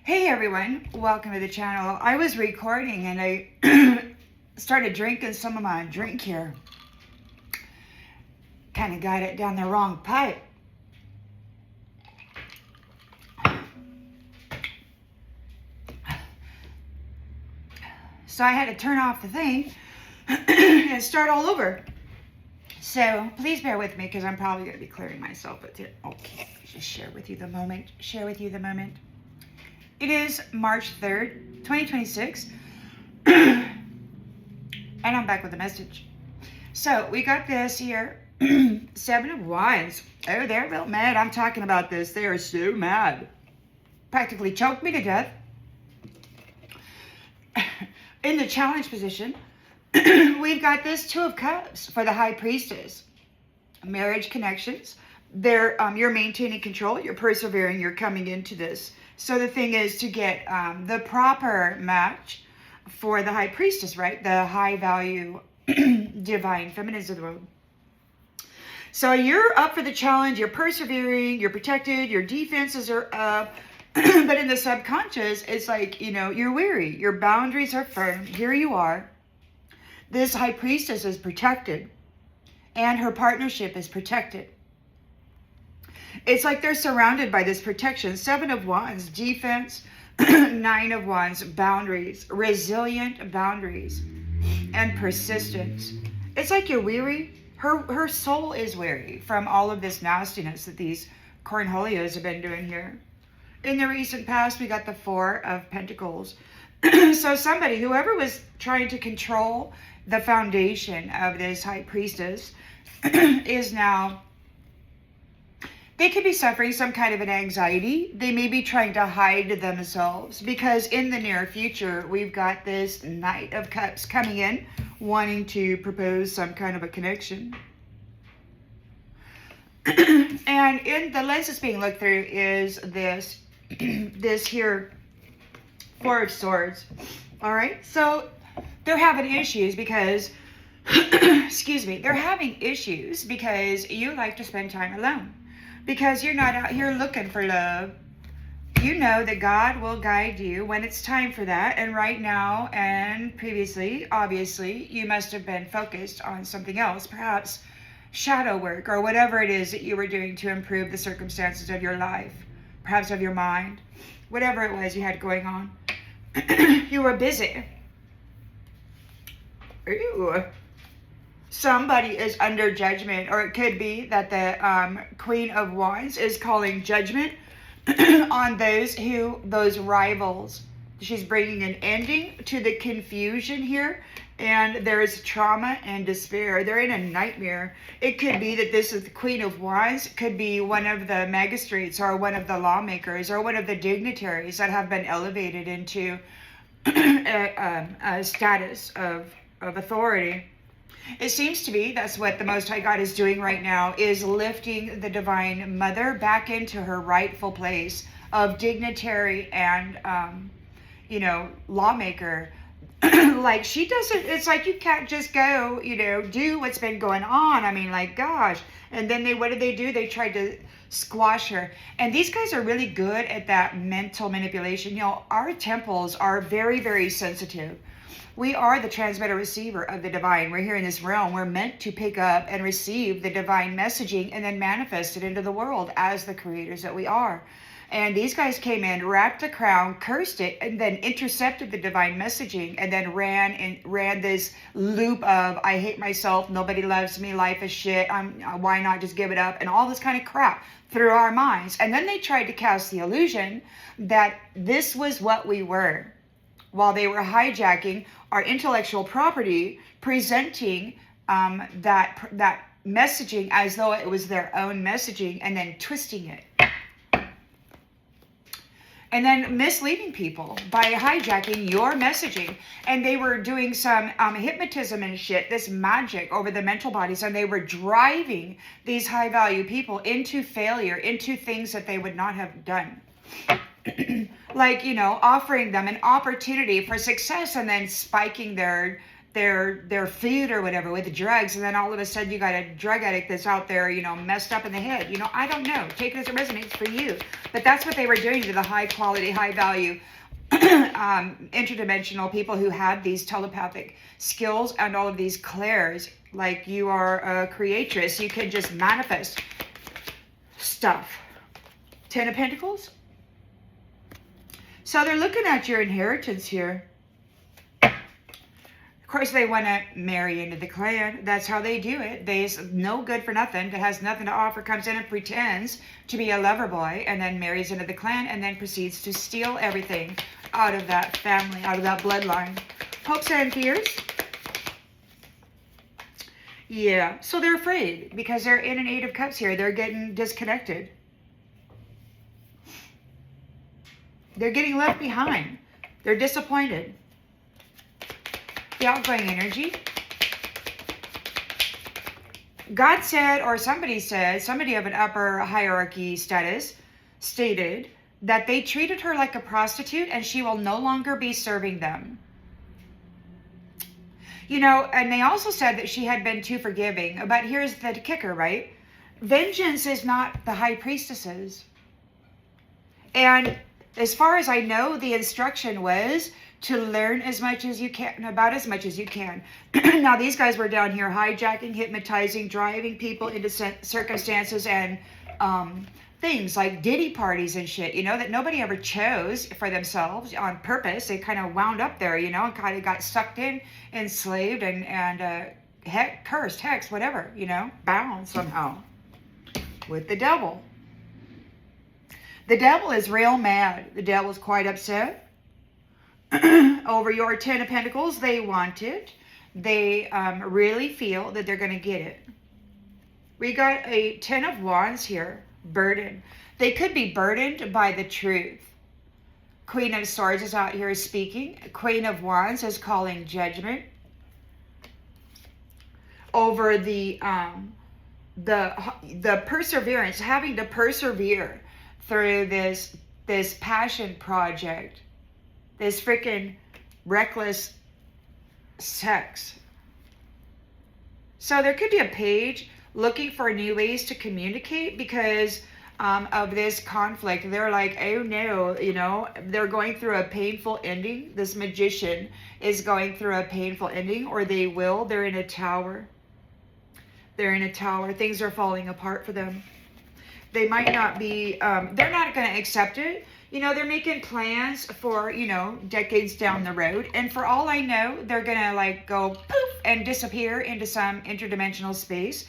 Hey everyone, welcome to the channel. I was recording and I started drinking some of my drink here. Kind of got it down the wrong pipe. So I had to turn off the thing and start all over. So please bear with me because I'm probably going to be clearing myself with it. Okay, just share with you the moment. It is March 3rd, 2026, and I'm back with a message. So we got this here, 7 of Wands. Oh, they're real mad. I'm talking about this. They are so mad. Practically choked me to death. In the challenge position, we've got this 2 of Cups for the High Priestess. Marriage connections. You're maintaining control. You're persevering. You're coming into this. So the thing is to get the proper match for the High Priestess, right? The high value divine feminines of the world. So you're up for the challenge. You're persevering. You're protected. Your defenses are up. But in the subconscious, it's like, you're weary. Your boundaries are firm. Here you are. This High Priestess is protected. And her partnership is protected. It's like they're surrounded by this protection. 7 of Wands, defense. 9 of Wands, boundaries. Resilient boundaries. And persistence. It's like you're weary. Her soul is weary from all of this nastiness that these cornholios have been doing here. In the recent past, we got the 4 of Pentacles. So somebody, whoever was trying to control the foundation of this High Priestess is now, they could be suffering some kind of an anxiety. They may be trying to hide themselves because in the near future, we've got this Knight of Cups coming in, wanting to propose some kind of a connection. And in the lens that's being looked through is this here 4 of Swords. All right, so they're having issues because excuse me, they're having issues because you like to spend time alone, because you're not out here looking for love. You know that God will guide you when it's time for that. And right now and previously, obviously, you must have been focused on something else, perhaps shadow work or whatever it is that you were doing to improve the circumstances of your life, perhaps of your mind, whatever it was you had going on. You were busy. Ooh. Somebody is under judgment, or it could be that the Queen of Wands is calling judgment on those rivals. She's bringing an ending to the confusion here, and there is trauma and despair. They're in a nightmare. It could be that this is the Queen of Wands. It could be one of the magistrates or one of the lawmakers or one of the dignitaries that have been elevated into a status of authority. It seems to be that's what the Most High God is doing right now, is lifting the Divine Mother back into her rightful place of dignitary and, lawmaker. Like she doesn't, it's like you can't just go, do what's been going on. I mean, like, gosh. And then what did they do? They tried to squash her. And these guys are really good at that mental manipulation. Our temples are very, very sensitive. We are the transmitter receiver of the divine. We're here in this realm. We're meant to pick up and receive the divine messaging and then manifest it into the world as the creators that we are. And these guys came in, wrapped a crown, cursed it, and then intercepted the divine messaging, and then ran this loop of, I hate myself, nobody loves me, life is shit, why not just give it up, and all this kind of crap through our minds. And then they tried to cast the illusion that this was what we were, while they were hijacking our intellectual property, presenting that messaging as though it was their own messaging, and then twisting it. And then misleading people by hijacking your messaging. And they were doing some hypnotism and shit, this magic over the mental bodies. And they were driving these high value people into failure, into things that they would not have done. Like, offering them an opportunity for success and then spiking their their food or whatever with the drugs, and then all of a sudden you got a drug addict that's out there, messed up in the head. I don't know. Take it as it resonates for you. But that's what they were doing to the high quality, high value interdimensional people who had these telepathic skills and all of these clairs. Like, you are a creatress. You can just manifest stuff. 10 of Pentacles. So they're looking at your inheritance here. Of course, they want to marry into the clan. That's how they do it. They's no good for nothing, that has nothing to offer, comes in and pretends to be a lover boy, and then marries into the clan, and then proceeds to steal everything out of that family, out of that bloodline. Hopes and fears. Yeah, so they're afraid because they're in an 8 of Cups here. They're getting disconnected. They're getting left behind. They're disappointed. The outgoing energy. God said, or somebody said, somebody of an upper hierarchy status stated that they treated her like a prostitute and she will no longer be serving them. And they also said that she had been too forgiving. But here's the kicker, right? Vengeance is not the High Priestess's. And as far as I know, the instruction was to learn as much as you can, about as much as you can. Now, these guys were down here hijacking, hypnotizing, driving people into circumstances and things like ditty parties and shit, that nobody ever chose for themselves on purpose. They kind of wound up there, and kind of got sucked in, enslaved, and cursed, hexed, whatever, bound somehow with the devil. The devil is real mad. The devil is quite upset over your 10 of Pentacles. They want it. They really feel that they're going to get it. We got a 10 of Wands here. Burden. They could be burdened by the truth. Queen of Swords is out here speaking. Queen of Wands is calling judgment over the perseverance, having to persevere through this passion project, this freaking reckless sex. So there could be a page looking for new ways to communicate because of this conflict. They're like, oh no, they're going through a painful ending. This magician is going through a painful ending, or they will. They're in a tower. They're in a tower. Things are falling apart for them. They might not be, they're not going to accept it. They're making plans for, decades down the road. And for all I know, they're going to go poof and disappear into some interdimensional space.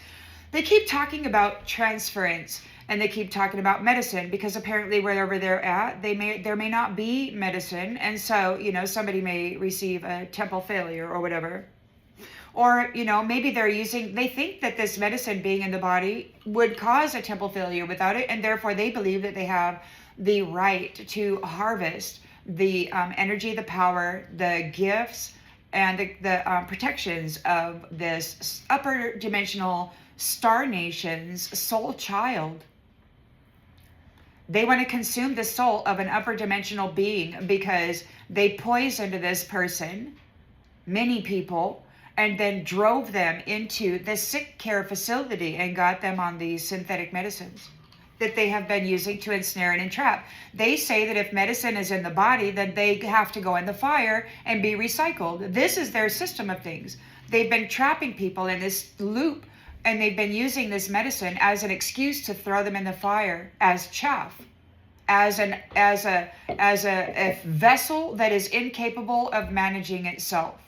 They keep talking about transference, and they keep talking about medicine because apparently wherever they're at, there may not be medicine. And so, somebody may receive a temple failure or whatever. Or, maybe they think that this medicine being in the body would cause a temple failure without it. And therefore they believe that they have the right to harvest the energy, the power, the gifts, and the protections of this upper dimensional Star Nation's soul child. They want to consume the soul of an upper dimensional being because they poisoned this person, many people, and then drove them into the sick care facility and got them on these synthetic medicines that they have been using to ensnare and entrap. They say that if medicine is in the body, then they have to go in the fire and be recycled. This is their system of things. They've been trapping people in this loop, and they've been using this medicine as an excuse to throw them in the fire as chaff, as a vessel that is incapable of managing itself.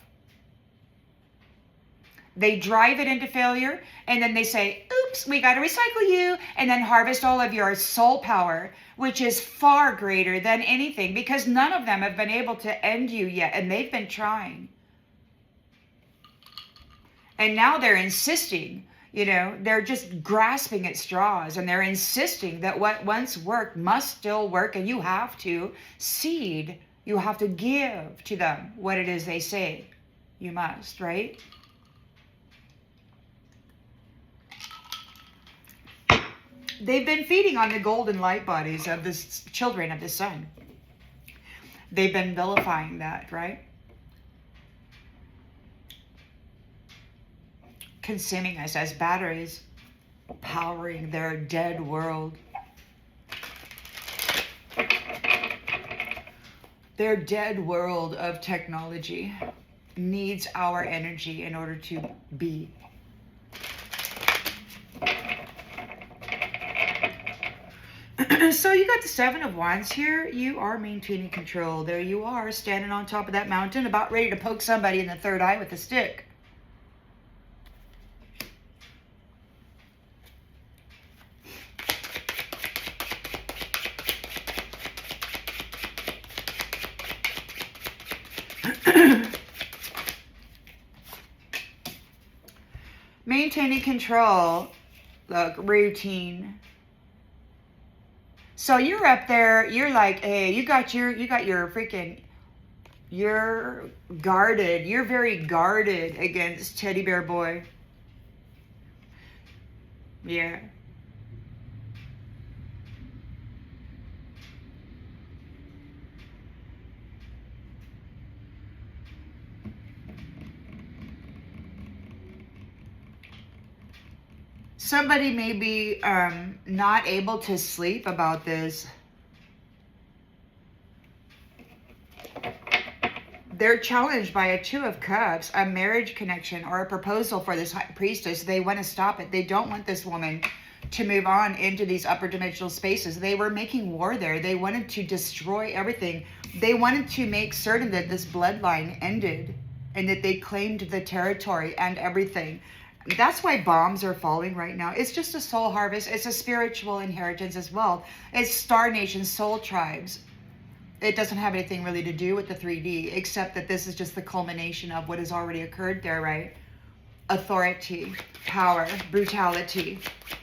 They drive it into failure, and then they say, oops, we got to recycle you, and then harvest all of your soul power, which is far greater than anything, because none of them have been able to end you yet, and they've been trying. And now they're insisting, they're just grasping at straws, and they're insisting that what once worked must still work, and you have to seed, you have to give to them what it is they say you must, right? They've been feeding on the golden light bodies of the children of the sun. They've been vilifying that, right? consuming us as batteries, powering their dead world. Their dead world of technology needs our energy in order to be. So you got the Seven of Wands here. You are maintaining control. There you are, standing on top of that mountain, about ready to poke somebody in the third eye with a stick. Maintaining control, look, routine. So you're up there, you're like, hey, you got your freaking, you're guarded. You're very guarded against Teddy Bear Boy. Yeah. Somebody may be not able to sleep about this. They're challenged by a Two of Cups, a marriage connection, or a proposal for this High Priestess. They want to stop it. They don't want this woman to move on into these upper dimensional spaces. They were making war there. They wanted to destroy everything. They wanted to make certain that this bloodline ended and that they claimed the territory and everything. That's why bombs are falling right now. It's just a soul harvest. It's a spiritual inheritance as well. It's Star Nation soul tribes. It doesn't have anything really to do with the 3D, except that this is just the culmination of what has already occurred there, right? Authority, power, brutality.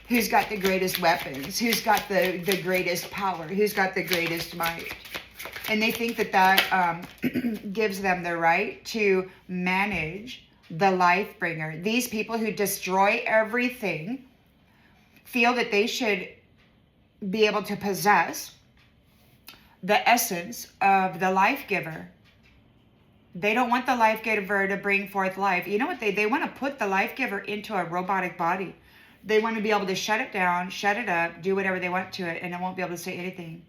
Who's got the greatest weapons? Who's got the greatest power? Who's got the greatest might? And they think that that gives them the right to manage the life bringer. These people who destroy everything feel that they should be able to possess the essence of the life giver. They don't want the life giver to bring forth life. You know what? They want to put the life giver into a robotic body. They want to be able to shut it down, shut it up, do whatever they want to it, and it won't be able to say anything.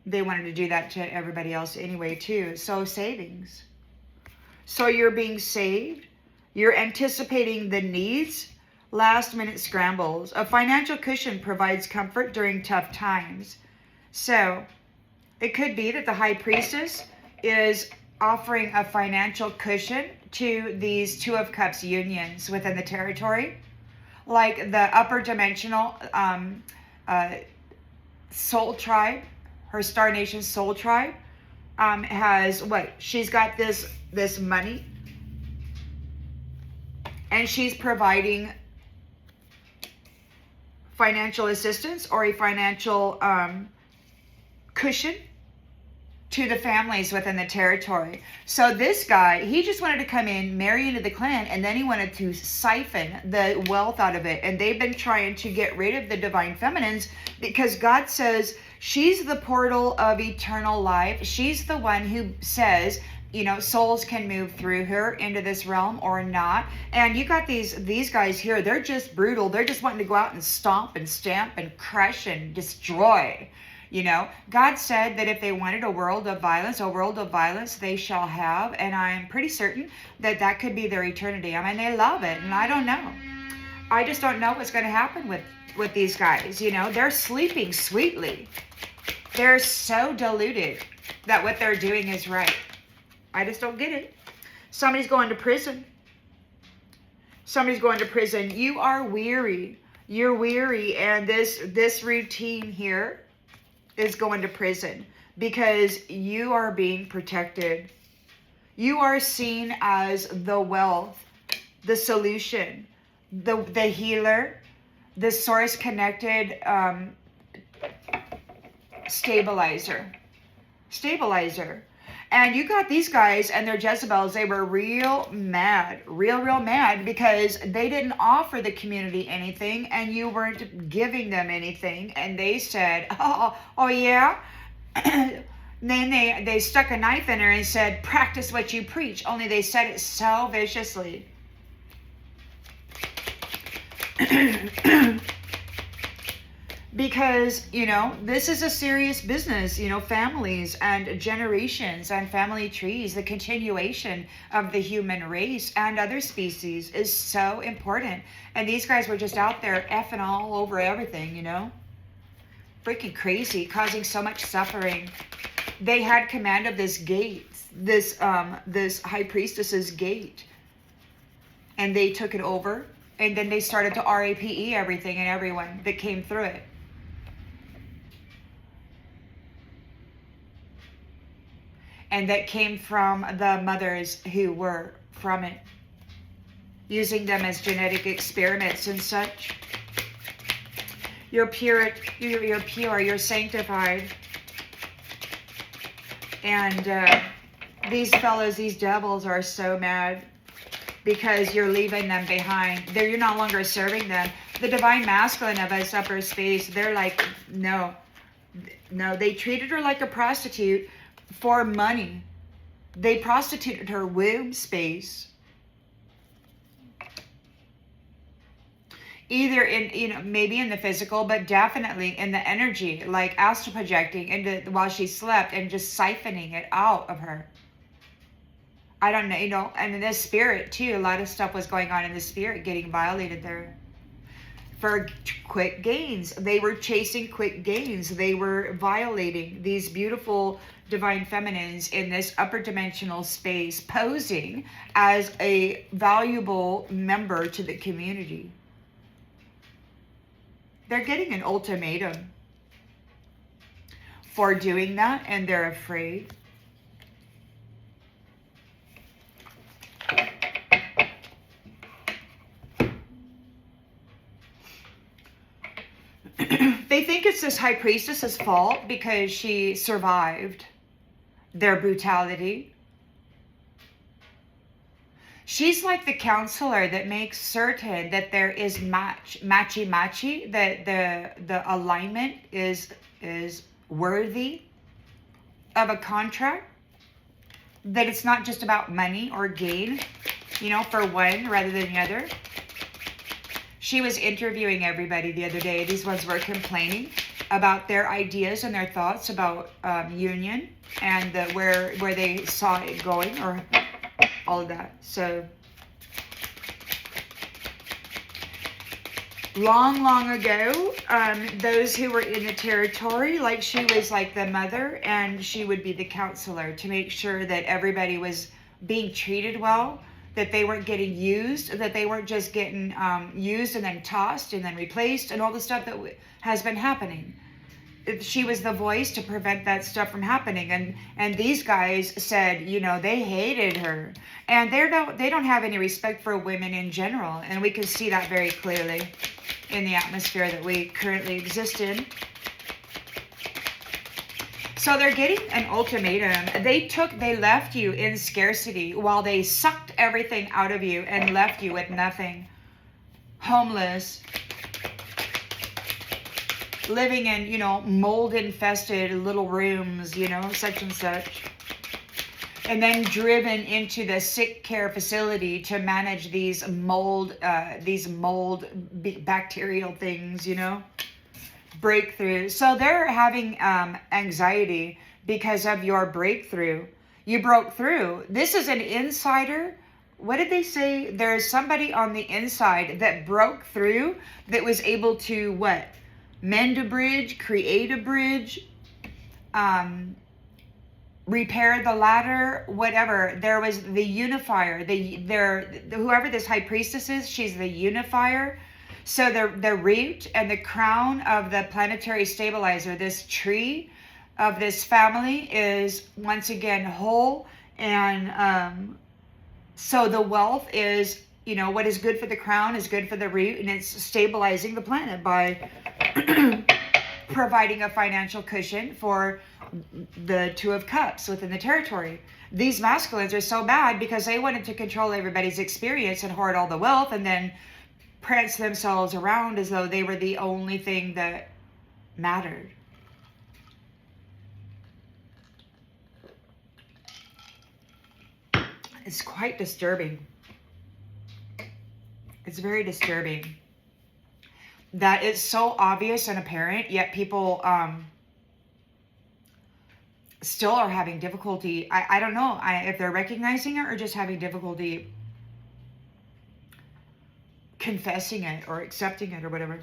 They wanted to do that to everybody else anyway, too. So savings. So you're being saved. You're anticipating the needs, last-minute scrambles. A financial cushion provides comfort during tough times. So it could be that the High Priestess is offering a financial cushion to these Two of Cups unions within the territory. Like the upper dimensional soul tribe, her Star Nation soul tribe, has what? She's got this money. And she's providing financial assistance or a financial cushion to the families within the territory. So this guy, he just wanted to come in, marry into the clan, and then he wanted to siphon the wealth out of it. And they've been trying to get rid of the divine feminines because God says she's the portal of eternal life. She's the one who says, you know, souls can move through her into this realm or not. And you got these guys here, they're just brutal. They're just wanting to go out and stomp and stamp and crush and destroy. You know, God said that if they wanted a world of violence they shall have. And I'm pretty certain that that could be their eternity. I mean, they love it. And I don't know. I just don't know what's going to happen with these guys. You know, they're sleeping sweetly. They're so deluded that what they're doing is right. I just don't get it. Somebody's going to prison. Somebody's going to prison. You are weary. You're weary. And this routine here is going to prison because you are being protected. You are seen as the wealth, the solution, the healer, the source connected stabilizer. And you got these guys and their Jezebels, they were real mad because they didn't offer the community anything and you weren't giving them anything. And they said, oh yeah? Then they stuck a knife in her and said, practice what you preach. Only they said it so viciously. Because, you know, this is a serious business, you know, families and generations and family trees, the continuation of the human race and other species is so important. And these guys were just out there effing all over everything, you know, freaking crazy, causing so much suffering. They had command of this gate, this high priestess's gate, and they took it over. And then they started to RAPE everything and everyone that came through it. And that came from the mothers who were from it, using them as genetic experiments and such. You're pure, you're sanctified. And these fellows, these devils are so mad because you're leaving them behind. You're no longer serving them. The divine masculine of us, upper space, they're like, no. They treated her like a prostitute for money. They prostituted her womb space. Either in, you know, maybe in the physical, but definitely in the energy, like astral projecting into while she slept and just siphoning it out of her. I don't know, you know, and in the spirit too, a lot of stuff was going on in the spirit getting violated there. For quick gains. They were chasing quick gains. They were violating these beautiful divine feminines in this upper dimensional space, posing as a valuable member to the community. They're getting an ultimatum for doing that, and they're afraid. They think it's this high priestess's fault because she survived their brutality. She's like the counselor that makes certain that there is matchy, that the alignment is worthy of a contract, that it's not just about money or gain, you know, for one rather than the other. She was interviewing everybody the other day. These ones were complaining about their ideas and their thoughts about union and where they saw it going, or all of that. So long ago, those who were in the territory, like she was like the mother, and she would be the counselor to make sure that everybody was being treated well, that they weren't getting used, that they weren't just getting used and then tossed and then replaced and all the stuff that has been happening. She was the voice to prevent that stuff from happening. And these guys said, you know, they hated her. And they don't have any respect for women in general. And we can see that very clearly in the atmosphere that we currently exist in. So they're getting an ultimatum. They left you in scarcity while they sucked everything out of you and left you with nothing. Homeless. Living in, you know, mold infested little rooms, you know, such and such. And then driven into the sick care facility to manage these mold bacterial things, you know. Breakthrough. So they're having anxiety because of your breakthrough. You broke through. This is an insider. What did they say? There's somebody on the inside that broke through, that was able to what? Mend a bridge, create a bridge, repair the ladder, whatever. There was the unifier. Whoever this high priestess is, she's the unifier. So the root and the crown of the planetary stabilizer, this tree of this family, is once again whole. And so the wealth is, you know, what is good for the crown is good for the root, and it's stabilizing the planet by providing a financial cushion for the Two of Cups within the territory. These masculines are so bad because they wanted to control everybody's experience and hoard all the wealth, and then prance themselves around as though they were the only thing that mattered. It's quite disturbing. It's very disturbing. that is so obvious and apparent, yet people still are having difficulty. I don't know if they're recognizing it or just having difficulty confessing it or accepting it or whatever.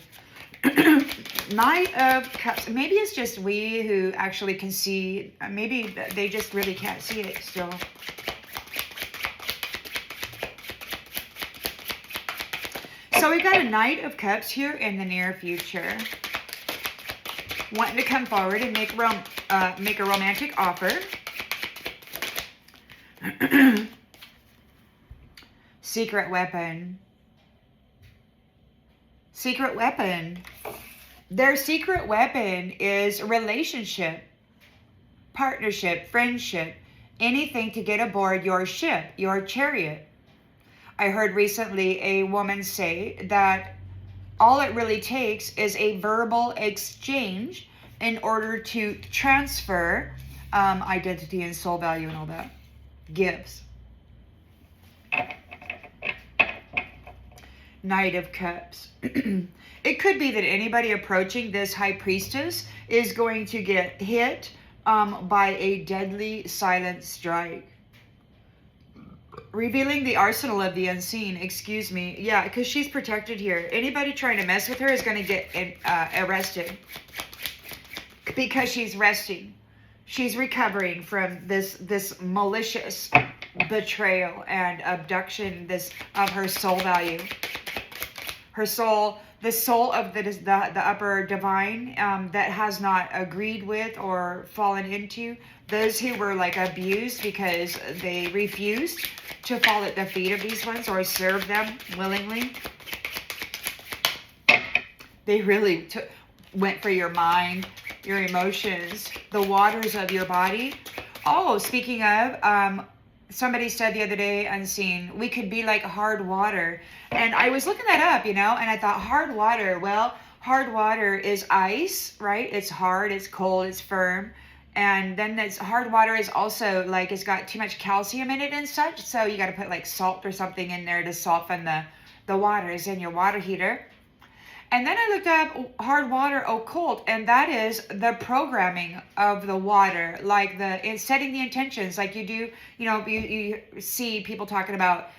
Knight of Cups. Maybe it's just we who actually can see. Maybe they just really can't see it still. So we've got a Knight of Cups here in the near future, wanting to come forward and make a romantic offer. Secret weapon. Secret weapon. Their secret weapon is relationship, partnership, friendship, anything to get aboard your ship, your chariot. I heard recently a woman say that all it really takes is a verbal exchange in order to transfer identity and soul value and all that. Gives. Knight of Cups. It could be that anybody approaching this High Priestess is going to get hit by a deadly silent strike. Revealing the arsenal of the unseen. Excuse me. Yeah, because she's protected here. Anybody trying to mess with her is going to get arrested. Because she's resting. She's recovering from this malicious betrayal and abduction of her soul value. Her soul, the soul of the upper divine that has not agreed with or fallen into. Those who were like abused because they refused to fall at the feet of these ones or serve them willingly. They really went for your mind, your emotions, the waters of your body. Oh, speaking of, somebody said the other day, unseen, we could be like hard water. And I was looking that up, and I thought hard water, well, hard water is ice, right? It's hard, it's cold, it's firm. And then hard water is also like, it's got too much calcium in it and such. So you got to put like salt or something in there to soften the waters in your water heater. And then I looked up hard water occult, and that is the programming of the water, like in setting the intentions, like you do, you see people talking about,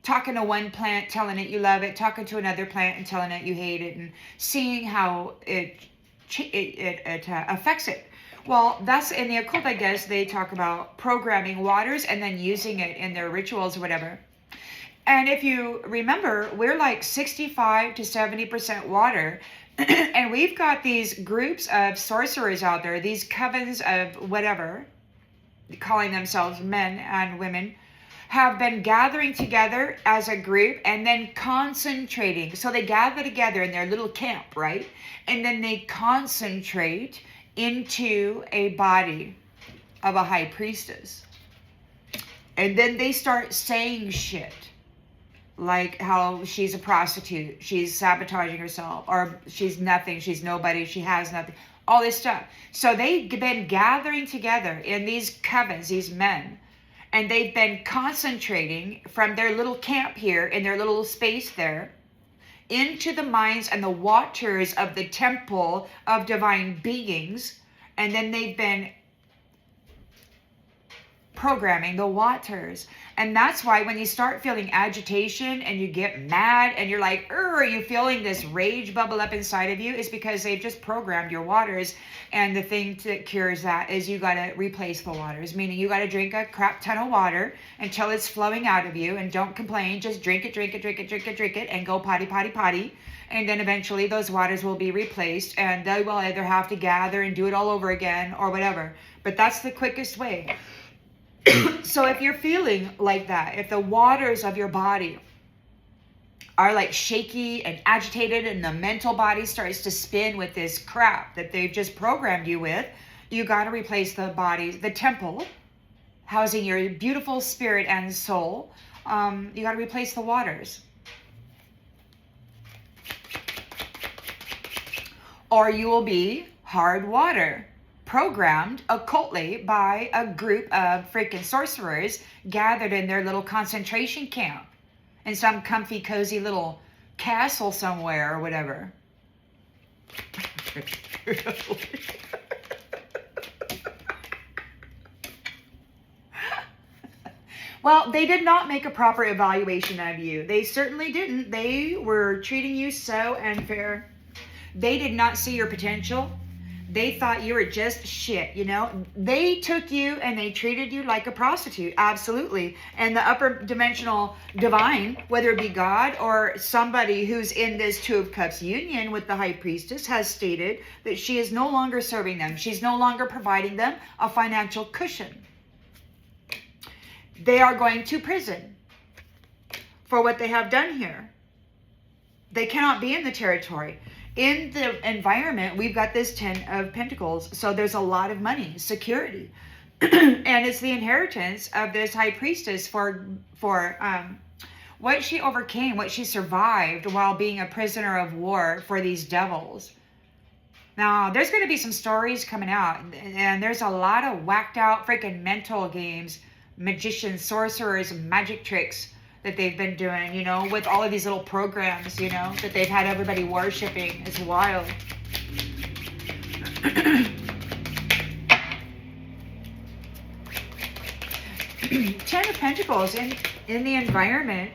talking to one plant, telling it you love it, talking to another plant and telling it you hate it, and seeing how it affects it. Well, that's in the occult, I guess, they talk about programming waters and then using it in their rituals or whatever. And if you remember, we're like 65 to 70% water. And we've got these groups of sorcerers out there, these covens of whatever, calling themselves men and women, have been gathering together as a group and then concentrating. So they gather together in their little camp, right? And then they concentrate into a body of a high priestess. And then they start saying shit. Like how she's a prostitute, she's sabotaging herself, or she's nothing, she's nobody, she has nothing, all this stuff. So they've been gathering together in these covens, these men, and they've been concentrating from their little camp here, in their little space there, into the minds and the waters of the temple of divine beings, and then they've been programming the waters. And that's why when you start feeling agitation and you get mad and you're like, are you feeling this rage bubble up inside of you? It's because they've just programmed your waters. And the thing that cures that is you got to replace the waters, meaning you got to drink a crap ton of water until it's flowing out of you, and don't complain. Just drink it, and go potty. And then eventually those waters will be replaced, and they will either have to gather and do it all over again or whatever. But that's the quickest way. So if you're feeling like that, if the waters of your body are like shaky and agitated and the mental body starts to spin with this crap that they've just programmed you with, you got to replace the body, the temple, housing your beautiful spirit and soul. You got to replace the waters. Or you will be hard water. Programmed occultly by a group of freaking sorcerers gathered in their little concentration camp in some comfy, cozy little castle somewhere or whatever. Well, they did not make a proper evaluation of you. They certainly didn't. They were treating you so unfair. They did not see your potential. They thought you were just shit, you know? They took you and they treated you like a prostitute, absolutely. And the upper dimensional divine, whether it be God or somebody who's in this Two of Cups union with the High Priestess, has stated that she is no longer serving them. She's no longer providing them a financial cushion. They are going to prison for what they have done here. They cannot be in the territory. In the environment, we've got this 10 of Pentacles. So there's a lot of money, security. And it's the inheritance of this High Priestess for what she overcame, what she survived while being a prisoner of war for these devils. Now, there's going to be some stories coming out. And there's a lot of whacked out freaking mental games, magicians, sorcerers, magic tricks that they've been doing, you know, with all of these little programs, you know, that they've had everybody worshiping. It's wild. Ten of Pentacles in the environment.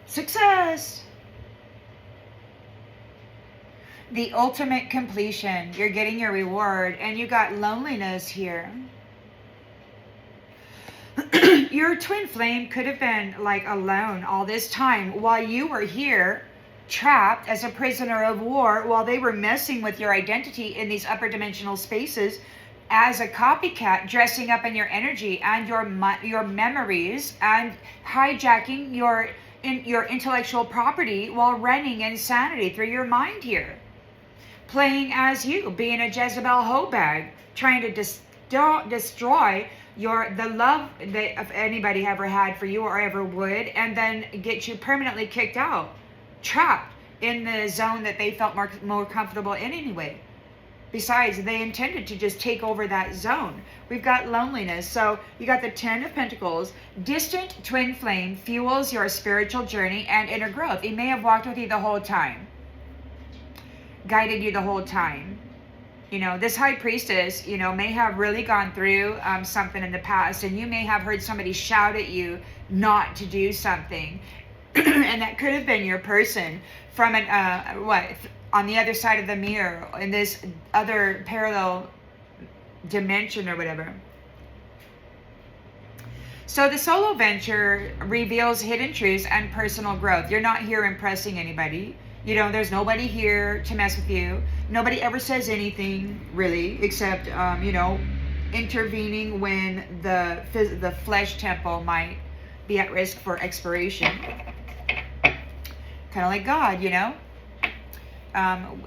Success. The ultimate completion. You're getting your reward. And you got loneliness here. Your twin flame could have been like alone all this time while you were here trapped as a prisoner of war, while they were messing with your identity in these upper dimensional spaces as a copycat, dressing up in your energy and your memories and hijacking your intellectual property while running insanity through your mind here. Playing as you, being a Jezebel hoe bag, trying to destroy the love that if anybody ever had for you or ever would, and then get you permanently kicked out, trapped in the zone that they felt more comfortable in anyway. Besides, they intended to just take over that zone. We've got loneliness. So you got the 10 of Pentacles. Distant twin flame fuels your spiritual journey and inner growth. It may have walked with you the whole time, guided you the whole time. You know, this High Priestess, you know, may have really gone through something in the past, and you may have heard somebody shout at you not to do something. And that could have been your person from an, on the other side of the mirror, in this other parallel dimension or whatever. So the solo venture reveals hidden truths and personal growth. You're not here impressing anybody. You know, there's nobody here to mess with you. Nobody ever says anything, really, except, you know, intervening when the flesh temple might be at risk for expiration. Kind of like God, you know.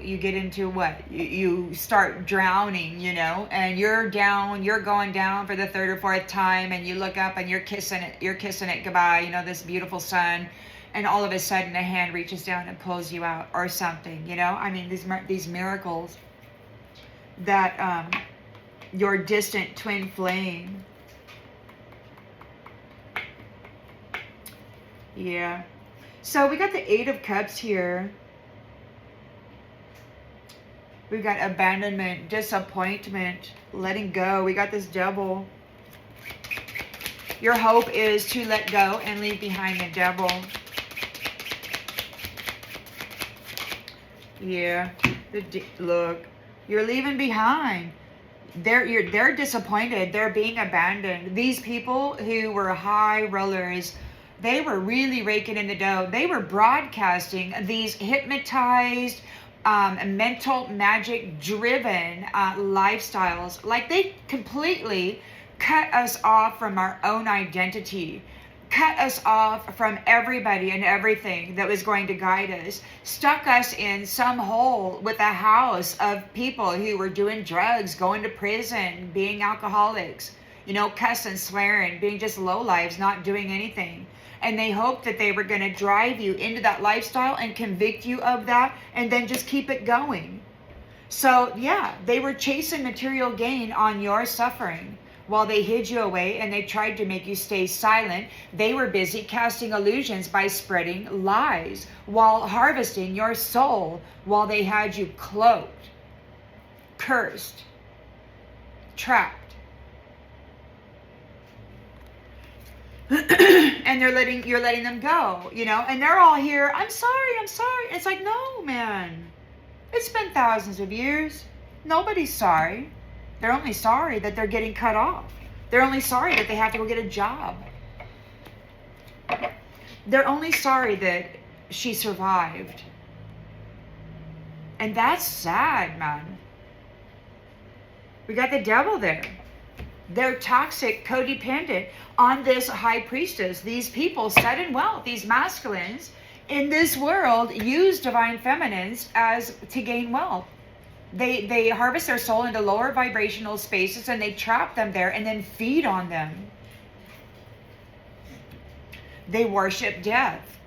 You get into what? You start drowning, you know, and you're going down for the third or fourth time, and you look up and you're kissing it goodbye, you know, this beautiful sun. And all of a sudden, a hand reaches down and pulls you out, or something. You know, I mean, these miracles that your distant twin flame. Yeah. So we got the 8 of Cups here. We've got abandonment, disappointment, letting go. We got this Devil. Your hope is to let go and leave behind the Devil. Yeah, look, you're leaving behind. They're disappointed. They're being abandoned. These people who were high rollers, they were really raking in the dough. They were broadcasting these hypnotized, mental magic driven lifestyles. Like, they completely cut us off from our own identity. Cut us off from everybody and everything that was going to guide us. Stuck us in some hole with a house of people who were doing drugs, going to prison, being alcoholics, you know, cussing, swearing, being just lowlives, not doing anything. And they hoped that they were going to drive you into that lifestyle and convict you of that, and then just keep it going. So yeah, they were chasing material gain on your suffering, while they hid you away and they tried to make you stay silent, they were busy casting illusions by spreading lies while harvesting your soul, while they had you cloaked, cursed, trapped. And you're letting them go, and they're all here. I'm sorry. It's like, no, man. It's been thousands of years. Nobody's sorry. They're only sorry that they're getting cut off. They're only sorry that they have to go get a job. They're only sorry that she survived. And that's sad, man. We got the devil there. They're toxic, codependent on this high priestess. These people set in wealth, these masculines in this world use divine feminines to gain wealth. They harvest their soul into lower vibrational spaces and they trap them there and then feed on them. They worship death.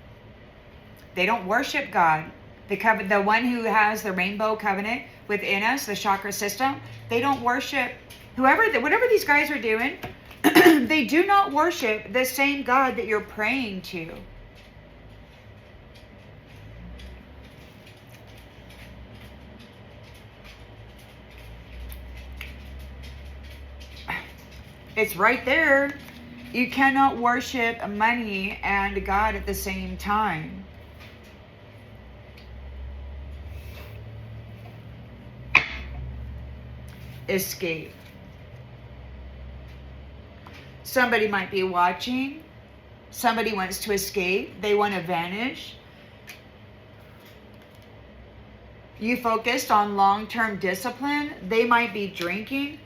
They don't worship God. The one who has the rainbow covenant within us, the chakra system, they don't worship whatever these guys are doing. They do not worship the same God that you're praying to. It's right there. You cannot worship money and God at the same time. Escape. Somebody might be watching. Somebody wants to escape. They want to vanish. You focused on long-term discipline. They might be drinking.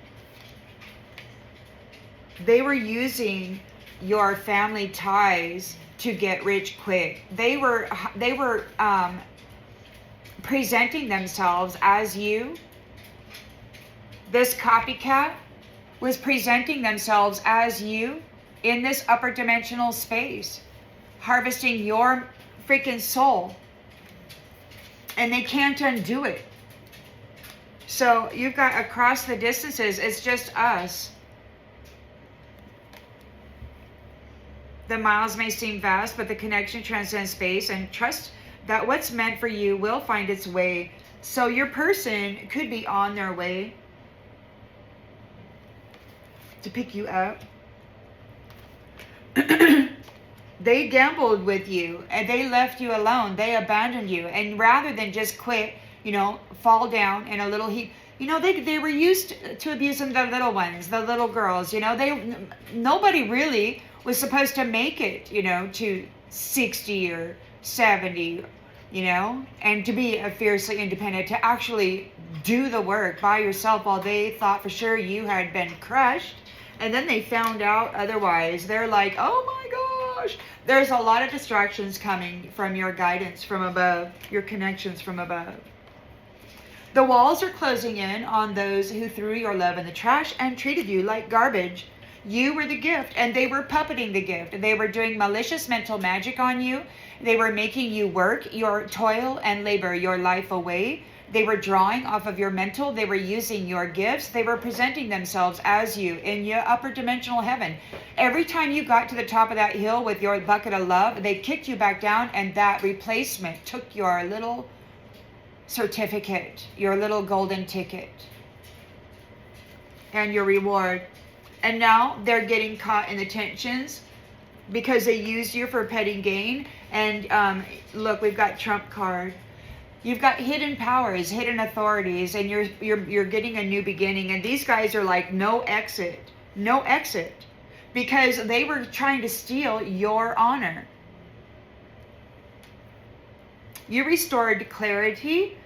They were using your family ties to get rich quick. They were presenting themselves as you. This copycat was presenting themselves as you in this upper dimensional space, harvesting your freaking soul. And they can't undo it. So you've got across the distances, it's just us. The miles may seem vast, but the connection transcends space, and trust that what's meant for you will find its way. So your person could be on their way to pick you up. They gambled with you and they left you alone. They abandoned you. And rather than just quit, fall down in a little heap, they were used to abusing the little ones, the little girls, nobody really was supposed to make it, to 60 or 70, and to be a fiercely independent, to actually do the work by yourself while they thought for sure you had been crushed. And then they found out otherwise. They're like, oh my gosh. There's a lot of distractions coming from your guidance from above, your connections from above. The walls are closing in on those who threw your love in the trash and treated you like garbage. You were the gift, and they were puppeting the gift. They were doing malicious mental magic on you. They were making you work your toil and labor, your life away. They were drawing off of your mental. They were using your gifts. They were presenting themselves as you in your upper dimensional heaven. Every time you got to the top of that hill with your bucket of love, they kicked you back down, and that replacement took your little certificate, your little golden ticket, and your reward. And now they're getting caught in the tensions because they used you for petty gain. And look, we've got Trump card. You've got hidden powers, hidden authorities, and you're getting a new beginning. And these guys are like, no exit, because they were trying to steal your honor. You restored clarity.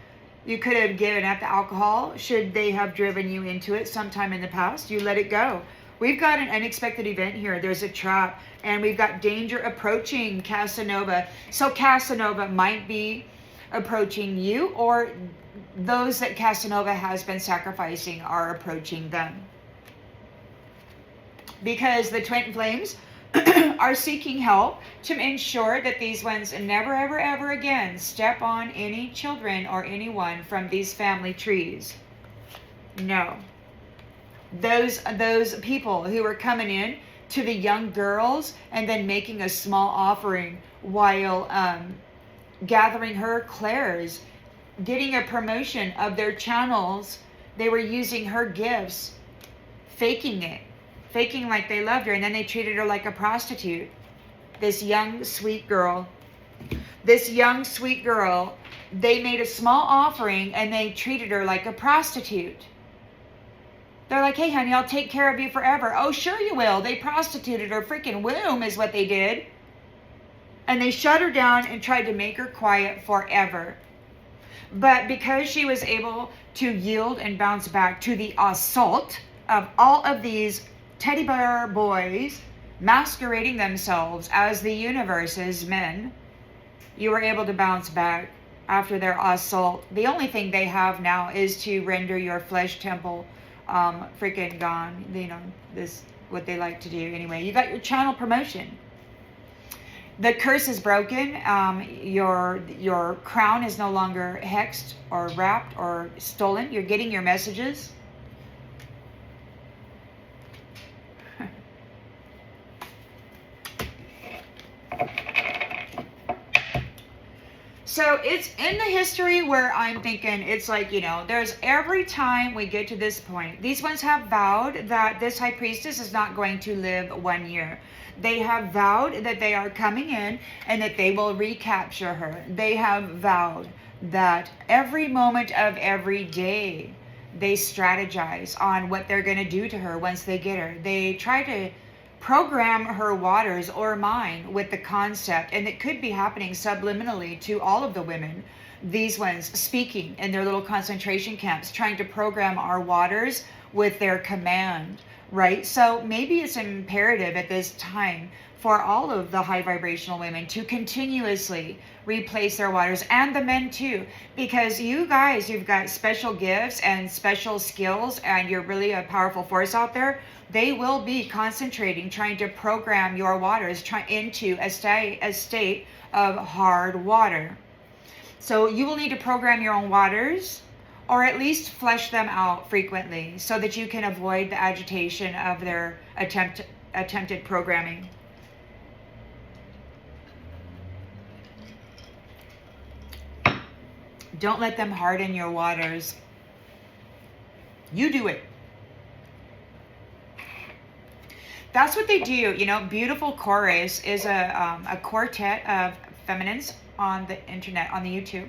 You could have given up the alcohol should they have driven you into it sometime in the past. You let it go. We've got an unexpected event here. There's a trap, and we've got danger approaching Casanova. So Casanova might be approaching you, or those that Casanova has been sacrificing are approaching them. Because the twin flames are seeking help to ensure that these ones never, ever, ever again step on any children or anyone from these family trees. No. Those people who were coming in to the young girls and then making a small offering while gathering her clairs, getting a promotion of their channels. They were using her gifts, faking it, faking like they loved her, and then they treated her like a prostitute. This young, sweet girl, they made a small offering and they treated her like a prostitute. They're like, hey, honey, I'll take care of you forever. Oh, sure you will. They prostituted her freaking womb is what they did. And they shut her down and tried to make her quiet forever. But because she was able to yield and bounce back to the assault of all of these teddy bear boys masquerading themselves as the universe's men, you were able to bounce back after their assault. The only thing they have now is to render your flesh temple freaking gone. You know, this what they like to do anyway. You got your channel promotion. The curse is broken. Your crown is no longer hexed or wrapped or stolen. You're getting your messages. So it's in the history where I'm thinking, it's like, you know, there's every time we get to this point, these ones have vowed that this high priestess is not going to live 1 year. They have vowed that they are coming in and that they will recapture her. They have vowed that every moment of every day, they strategize on what they're going to do to her once they get her. They try to program her waters or mine with the concept, and it could be happening subliminally to all of the women, these ones speaking in their little concentration camps, trying to program our waters with their command, right? So maybe it's imperative at this time for all of the high vibrational women to continuously replace their waters, and the men too, because you guys, you've got special gifts and special skills, and you're really a powerful force out there. They will be concentrating, trying to program your waters into a state of hard water. So you will need to program your own waters, or at least flesh them out frequently, so that you can avoid the agitation of their attempted programming. Don't let them harden your waters. You do it. That's what they do. You know, Beautiful Chorus is a quartet of feminines on the internet, on the YouTube.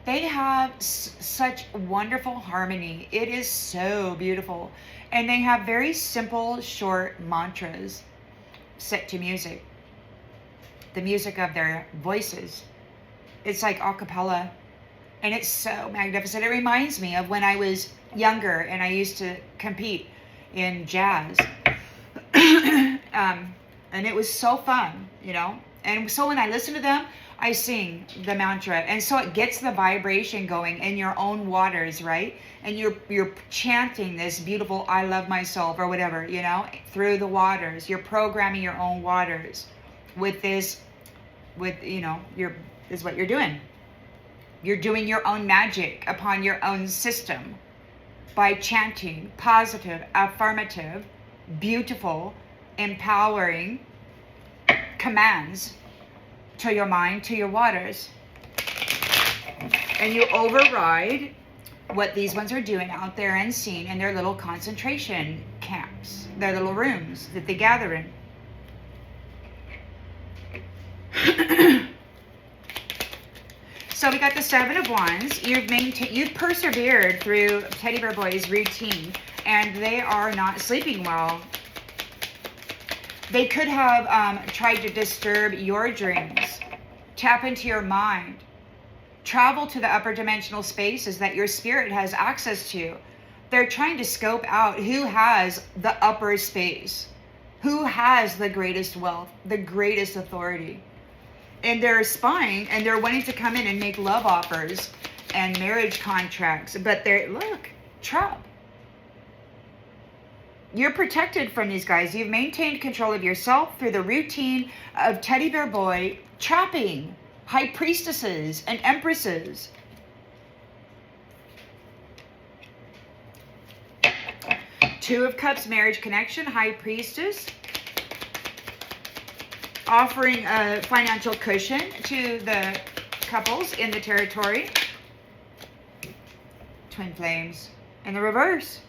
They have such wonderful harmony. It is so beautiful. And they have very simple, short mantras set to music. The music of their voices. It's like a cappella. And it's so magnificent. It reminds me of when I was younger and I used to compete in jazz. And it was so fun, you know. And so when I listen to them, I sing the mantra, and so it gets the vibration going in your own waters, right? And you're chanting this beautiful "I love myself" or whatever, you know, through the waters. You're programming your own waters with this, you know, is what you're doing. You're doing your own magic upon your own system by chanting positive, affirmative, beautiful, empowering commands to your mind, to your waters. And you override what these ones are doing out there unseen in their little concentration camps, their little rooms that they gather in. So we got the Seven of Wands. You've persevered through Teddy Bear Boy's routine, and they are not sleeping well. They could have tried to disturb your dreams, tap into your mind, travel to the upper dimensional spaces that your spirit has access to. They're trying to scope out who has the upper space, who has the greatest wealth, the greatest authority. And they're spying, and they're wanting to come in and make love offers and marriage contracts. But look, trap. You're protected from these guys. You've maintained control of yourself through the routine of Teddy Bear Boy trapping high priestesses and empresses. Two of Cups, marriage connection, High Priestess. Offering a financial cushion to the couples in the territory. Twin Flames in the reverse.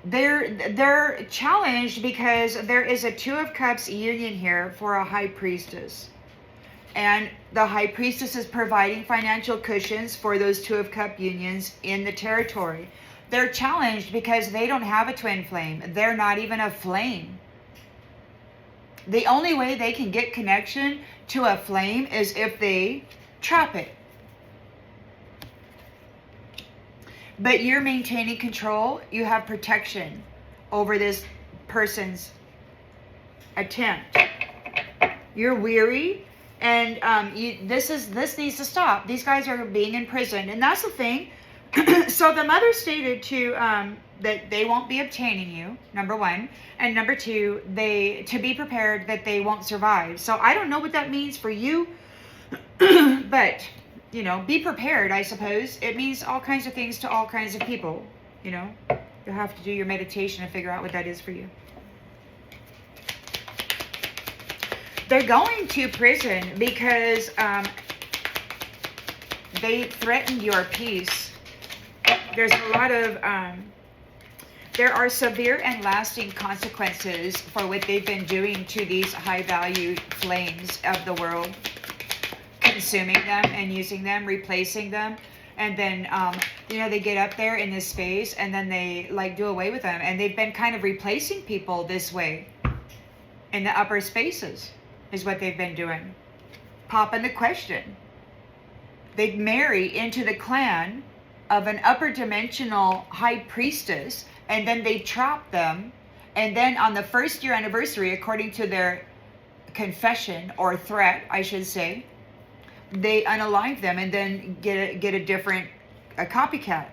They're challenged because there is a Two of Cups union here for a High Priestess. And the High Priestess is providing financial cushions for those Two of Cup unions in the territory. They're challenged because they don't have a twin flame. They're not even a flame. The only way they can get connection to a flame is if they trap it. But you're maintaining control. You have protection over this person's attempt. You're weary, and this needs to stop. These guys are being imprisoned, and that's the thing. So the mother stated to that they won't be obtaining you, number one, and number two, to be prepared that they won't survive. So I don't know what that means for you, but you know, be prepared. I suppose it means all kinds of things to all kinds of people. You know, you'll have to do your meditation to figure out what that is for you. They're going to prison because they threatened your peace. There's a lot of, there are severe and lasting consequences for what they've been doing to these high-valued flames of the world. Consuming them and using them, replacing them. And then, you know, they get up there in this space and then they, like, do away with them. And they've been kind of replacing people this way. In the upper spaces is what they've been doing. Popping the question. They marry into the clan of an upper dimensional High Priestess, and then they trap them, and then on the first year anniversary, according to their confession or threat, I should say, they unalive them and then get a copycat,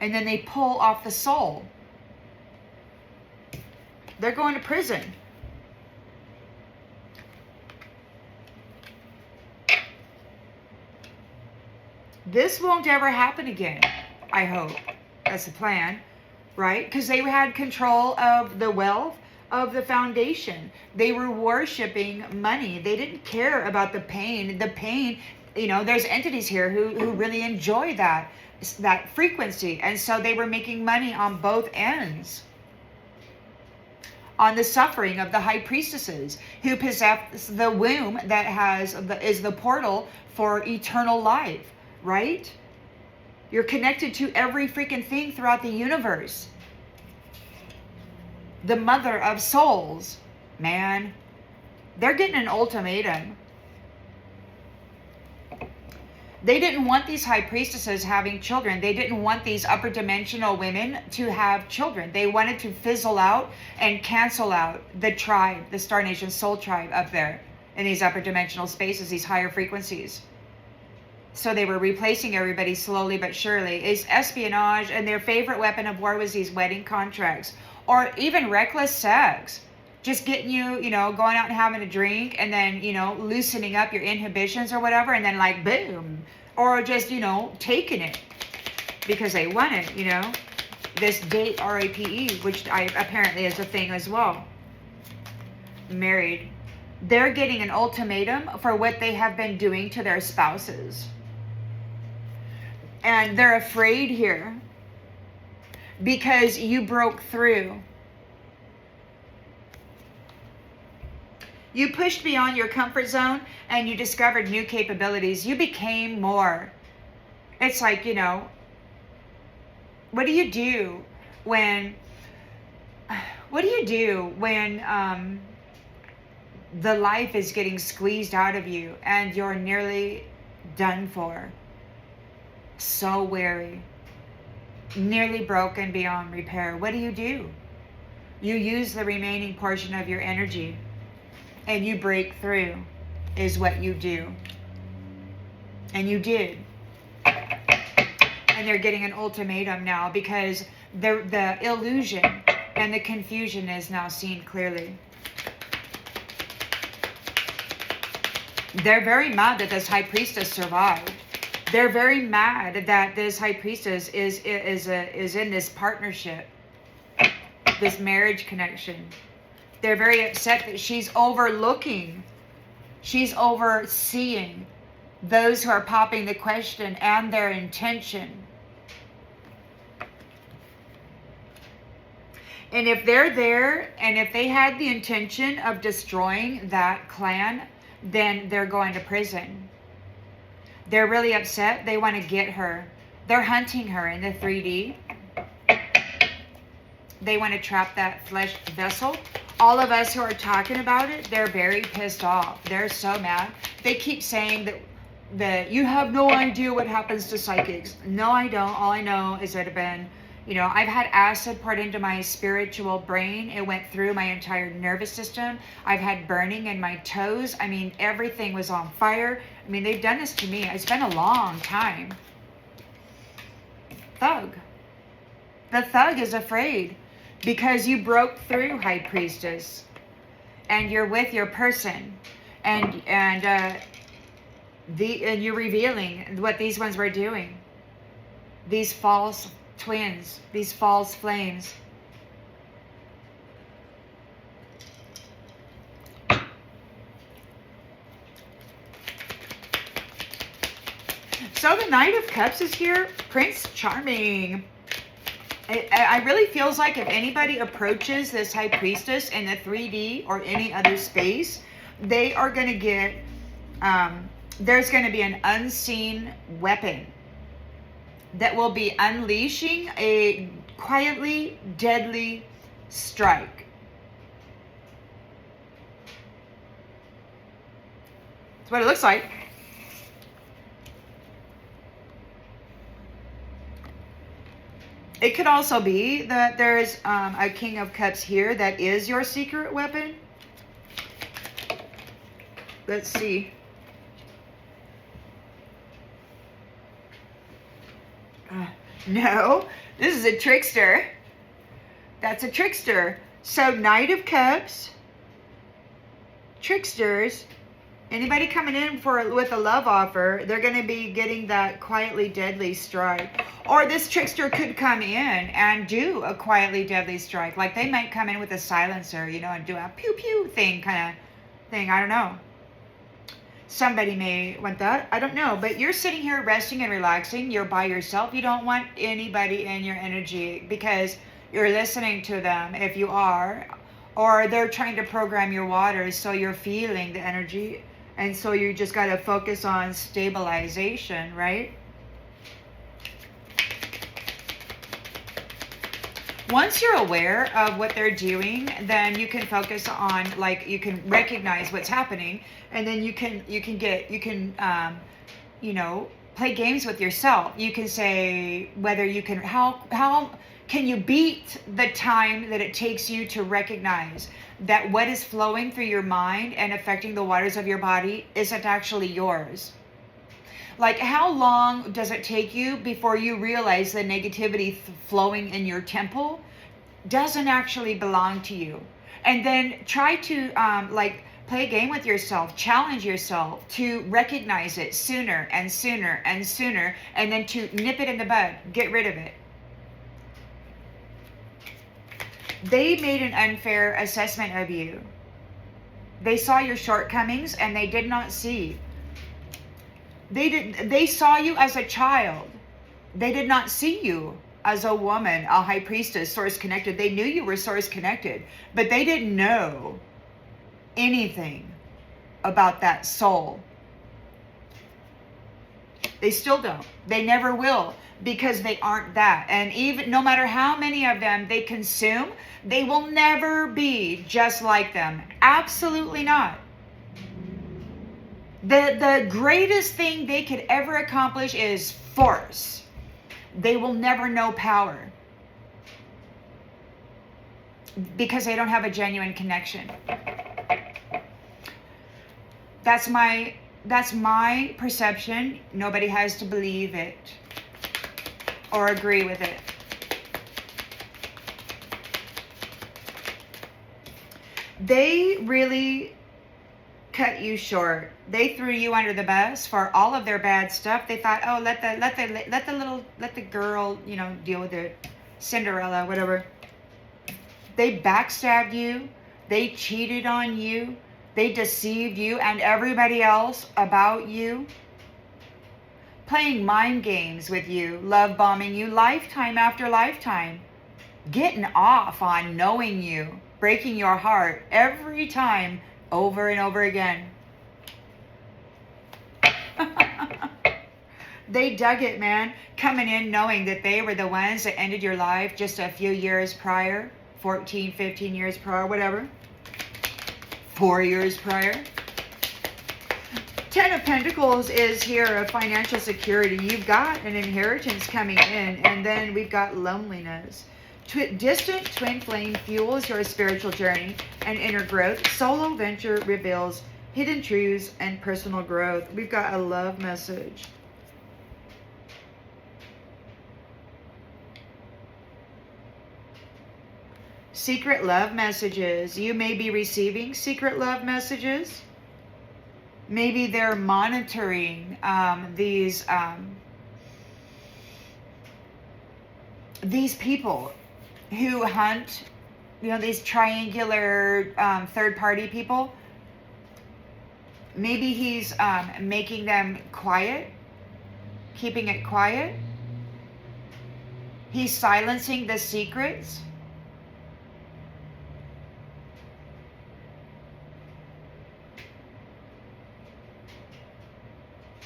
and then they pull off the soul. They're going to prison. This won't ever happen again, I hope. That's the plan, right? Because they had control of the wealth of the foundation. They were worshiping money. They didn't care about the pain. The pain, you know, there's entities here who really enjoy that frequency. And so they were making money on both ends. On the suffering of the High Priestesses who possess the womb that is the portal for eternal life. Right? You're connected to every freaking thing throughout the universe. The mother of souls. Man, they're getting an ultimatum. They didn't want these High Priestesses having children. They didn't want these upper dimensional women to have children. They wanted to fizzle out and cancel out the tribe, the Star Nation soul tribe up there in these upper dimensional spaces, these higher frequencies. So they were replacing everybody slowly but surely. It's espionage, and their favorite weapon of war was these wedding contracts. Or even reckless sex. Just getting you, you know, going out and having a drink, and then, you know, loosening up your inhibitions or whatever, and then like, boom. Or just, you know, taking it. Because they want it, you know. This date, RAPE, which apparently is a thing as well. Married. They're getting an ultimatum for what they have been doing to their spouses. And they're afraid here because you broke through. You pushed beyond your comfort zone and you discovered new capabilities. You became more. It's like, you know, what do you do when the life is getting squeezed out of you and you're nearly done for? So weary, nearly broken beyond repair. What do? You use the remaining portion of your energy and you break through is what you do. And you did. And they're getting an ultimatum now because the illusion and the confusion is now seen clearly. They're very mad that this High Priestess survived. They're very mad that this high priestess is in this partnership, this marriage connection. They're very upset that she's overseeing those who are popping the question and their intention. And if they're there, and if they had the intention of destroying that clan, then they're going to prison. They're really upset. They want to get her. They're hunting her in the 3D. They want to trap that flesh vessel. All of us who are talking about it, they're very pissed off. They're so mad. They keep saying that you have no idea what happens to psychics. No, I don't. All I know is that I've had acid poured into my spiritual brain. It went through my entire nervous system. I've had burning in my toes. I mean, everything was on fire. I mean, they've done this to me. It's been a long time. Thug. The thug is afraid because you broke through, High Priestess, and you're with your person, and you're revealing what these ones were doing. These false twins, these false flames. So the Knight of Cups is here. Prince Charming. I really feels like if anybody approaches this High Priestess in the 3D or any other space, they are going to get, there's going to be an unseen weapon that will be unleashing a quietly deadly strike. That's what it looks like. It could also be that there's a King of Cups here that is your secret weapon. Let's see. No, this is a trickster. That's a trickster. So Knight of Cups, tricksters, anybody coming in with a love offer, they're going to be getting that quietly deadly strike. Or this trickster could come in and do a quietly deadly strike. Like they might come in with a silencer, and do a pew pew kind of thing. I don't know. Somebody may want that. I don't know. But you're sitting here resting and relaxing. You're by yourself. You don't want anybody in your energy because you're listening to them, if you are. Or they're trying to program your waters so you're feeling the energy. And so you just got to focus on stabilization, right? Once you're aware of what they're doing, then you can focus on, you can recognize what's happening, and then you can play games with yourself. You can say whether you can, how can you beat the time that it takes you to recognize that what is flowing through your mind and affecting the waters of your body isn't actually yours. Like, how long does it take you before you realize the negativity flowing in your temple doesn't actually belong to you? And then try to, play a game with yourself, challenge yourself to recognize it sooner and sooner and sooner, and then to nip it in the bud, get rid of it. They made an unfair assessment of you. They saw your shortcomings and they did not see. They saw you as a child. They did not see you as a woman, a high priestess, source connected. They knew you were source connected, but they didn't know anything about that soul. They still don't. They never will, because they aren't that. And even no matter how many of them they consume, they will never be just like them. Absolutely not. The greatest thing they could ever accomplish is force. They will never know power because they don't have a genuine connection. That's my perception. Nobody has to believe it or agree with it. They really cut you short. They threw you under the bus for all of their bad stuff. They thought, oh, let the girl, you know, deal with it. Cinderella, whatever. They backstabbed you. They cheated on you. They deceived you and everybody else about you. Playing mind games with you, love bombing you, lifetime after lifetime. Getting off on knowing you, breaking your heart every time, over and over again. They dug it, man. Coming in knowing that they were the ones that ended your life just a few years prior, 14, 15 years prior, whatever. 4 years prior. 10 of Pentacles is here of financial security. You've got an inheritance coming in, and then we've got loneliness. Distant twin flame fuels your spiritual journey and inner growth. Solo venture reveals hidden truths and personal growth. We've got a love message. Secret love messages. You may be receiving secret love messages. Maybe they're monitoring these people who hunt, you know, these triangular third-party people. Maybe he's making them quiet, keeping it quiet. He's silencing the secrets.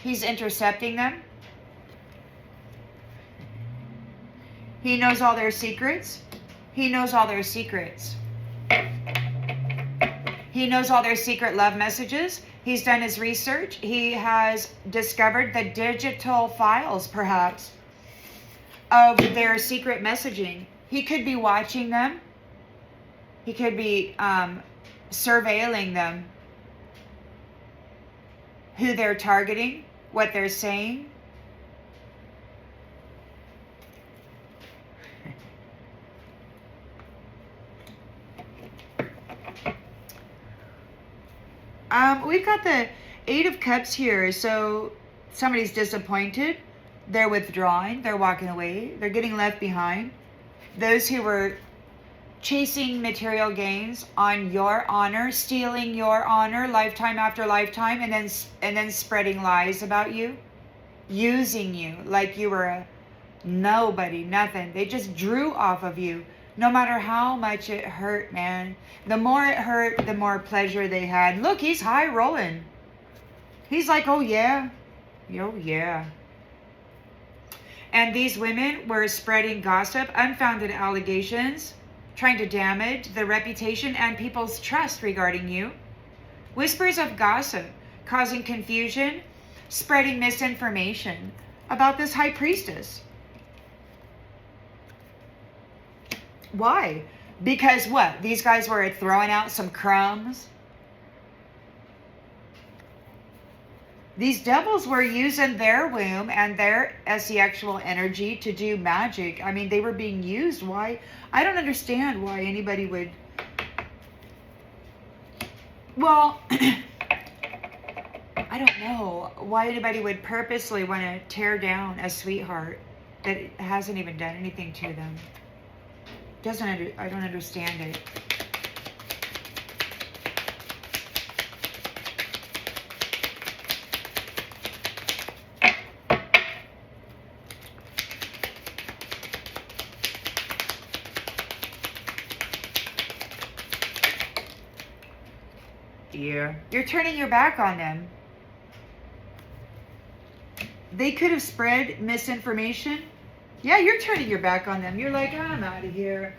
He's intercepting them. He knows all their secrets. He knows all their secrets. He knows all their secret love messages. He's done his research. He has discovered the digital files, perhaps, of their secret messaging. He could be watching them. He could be surveilling them. Who they're targeting, what they're saying. We've got the 8 of Cups here. So somebody's disappointed. They're withdrawing. They're walking away. They're getting left behind. Those who were chasing material gains on your honor, stealing your honor lifetime after lifetime, and then spreading lies about you, using you like you were a nobody, nothing. They just drew off of you. No matter how much it hurt, man. The more it hurt, the more pleasure they had. Look, he's high rolling. He's like, oh yeah. Oh yeah. And these women were spreading gossip, unfounded allegations, trying to damage the reputation and people's trust regarding you. Whispers of gossip, causing confusion, spreading misinformation about this high priestess. Why? Because what? These guys were throwing out some crumbs. These devils were using their womb and their sexual energy to do magic. I mean, they were being used. Why? I don't understand why anybody would... Well, I don't know why anybody would purposely want to tear down a sweetheart that hasn't even done anything to them. I don't understand it. Dear, you're turning your back on them. They could have spread misinformation. Yeah, you're turning your back on them. You're like, I'm out of here.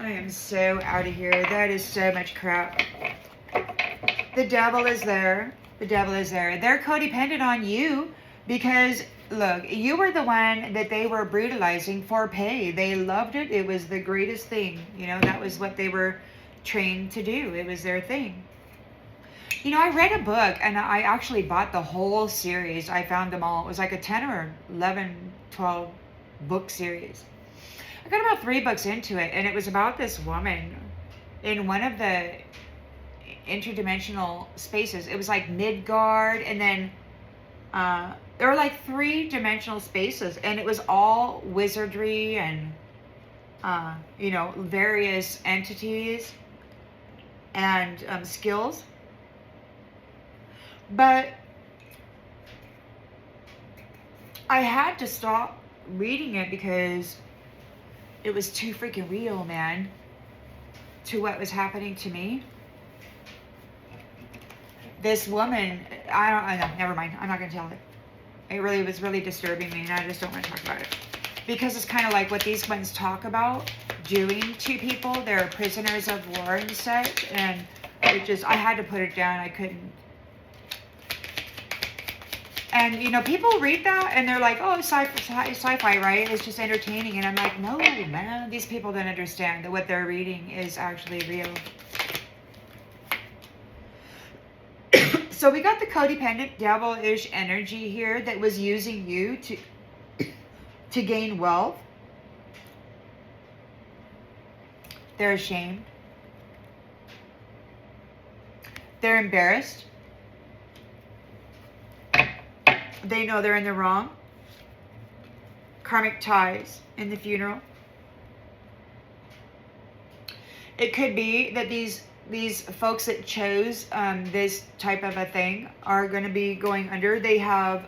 I am so out of here. That is so much crap. The devil is there. The devil is there. They're codependent on you because, look, you were the one that they were brutalizing for pay. They loved it. It was the greatest thing. You know, that was what they were trained to do. It was their thing. You know, I read a book and I actually bought the whole series. I found them all. It was like a 10 or 11, 12 book series. I got about 3 books into it, and it was about this woman in one of the interdimensional spaces. It was like Midgard, and then there were like 3-dimensional spaces, and it was all wizardry and you know, various entities and skills. But I had to stop reading it because it was too freaking real, man, to what was happening to me. This woman, I know, never mind. I'm not going to tell it. It really was really disturbing me, and I just don't want to talk about it. Because it's kind of like what these ones talk about doing to people. They're prisoners of war and such, and it just, I had to put it down. I couldn't. And, you know, people read that, and they're like, oh, sci-fi, right? It's just entertaining. And I'm like, no, man, these people don't understand that what they're reading is actually real. So we got the codependent devilish energy here that was using you to gain wealth. They're ashamed. They're embarrassed. They know they're in the wrong. Karmic ties in the funeral. It could be that these folks that chose this type of a thing are going to be going under. They have,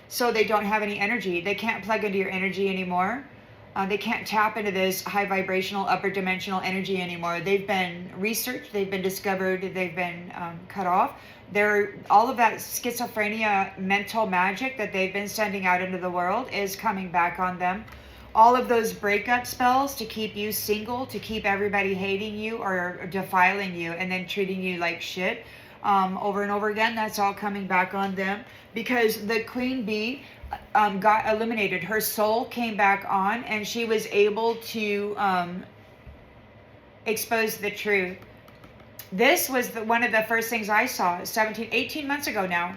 so they don't have any energy. They can't plug into your energy anymore. They can't tap into this high vibrational upper dimensional energy anymore. They've been researched, they've been discovered, they've been cut off. All of that schizophrenia mental magic that they've been sending out into the world is coming back on them. All of those breakup spells to keep you single, to keep everybody hating you or defiling you and then treating you like shit over and over again, that's all coming back on them. Because the queen bee got eliminated. Her soul came back on, and she was able to expose the truth. This was one of the first things I saw 18 months ago now.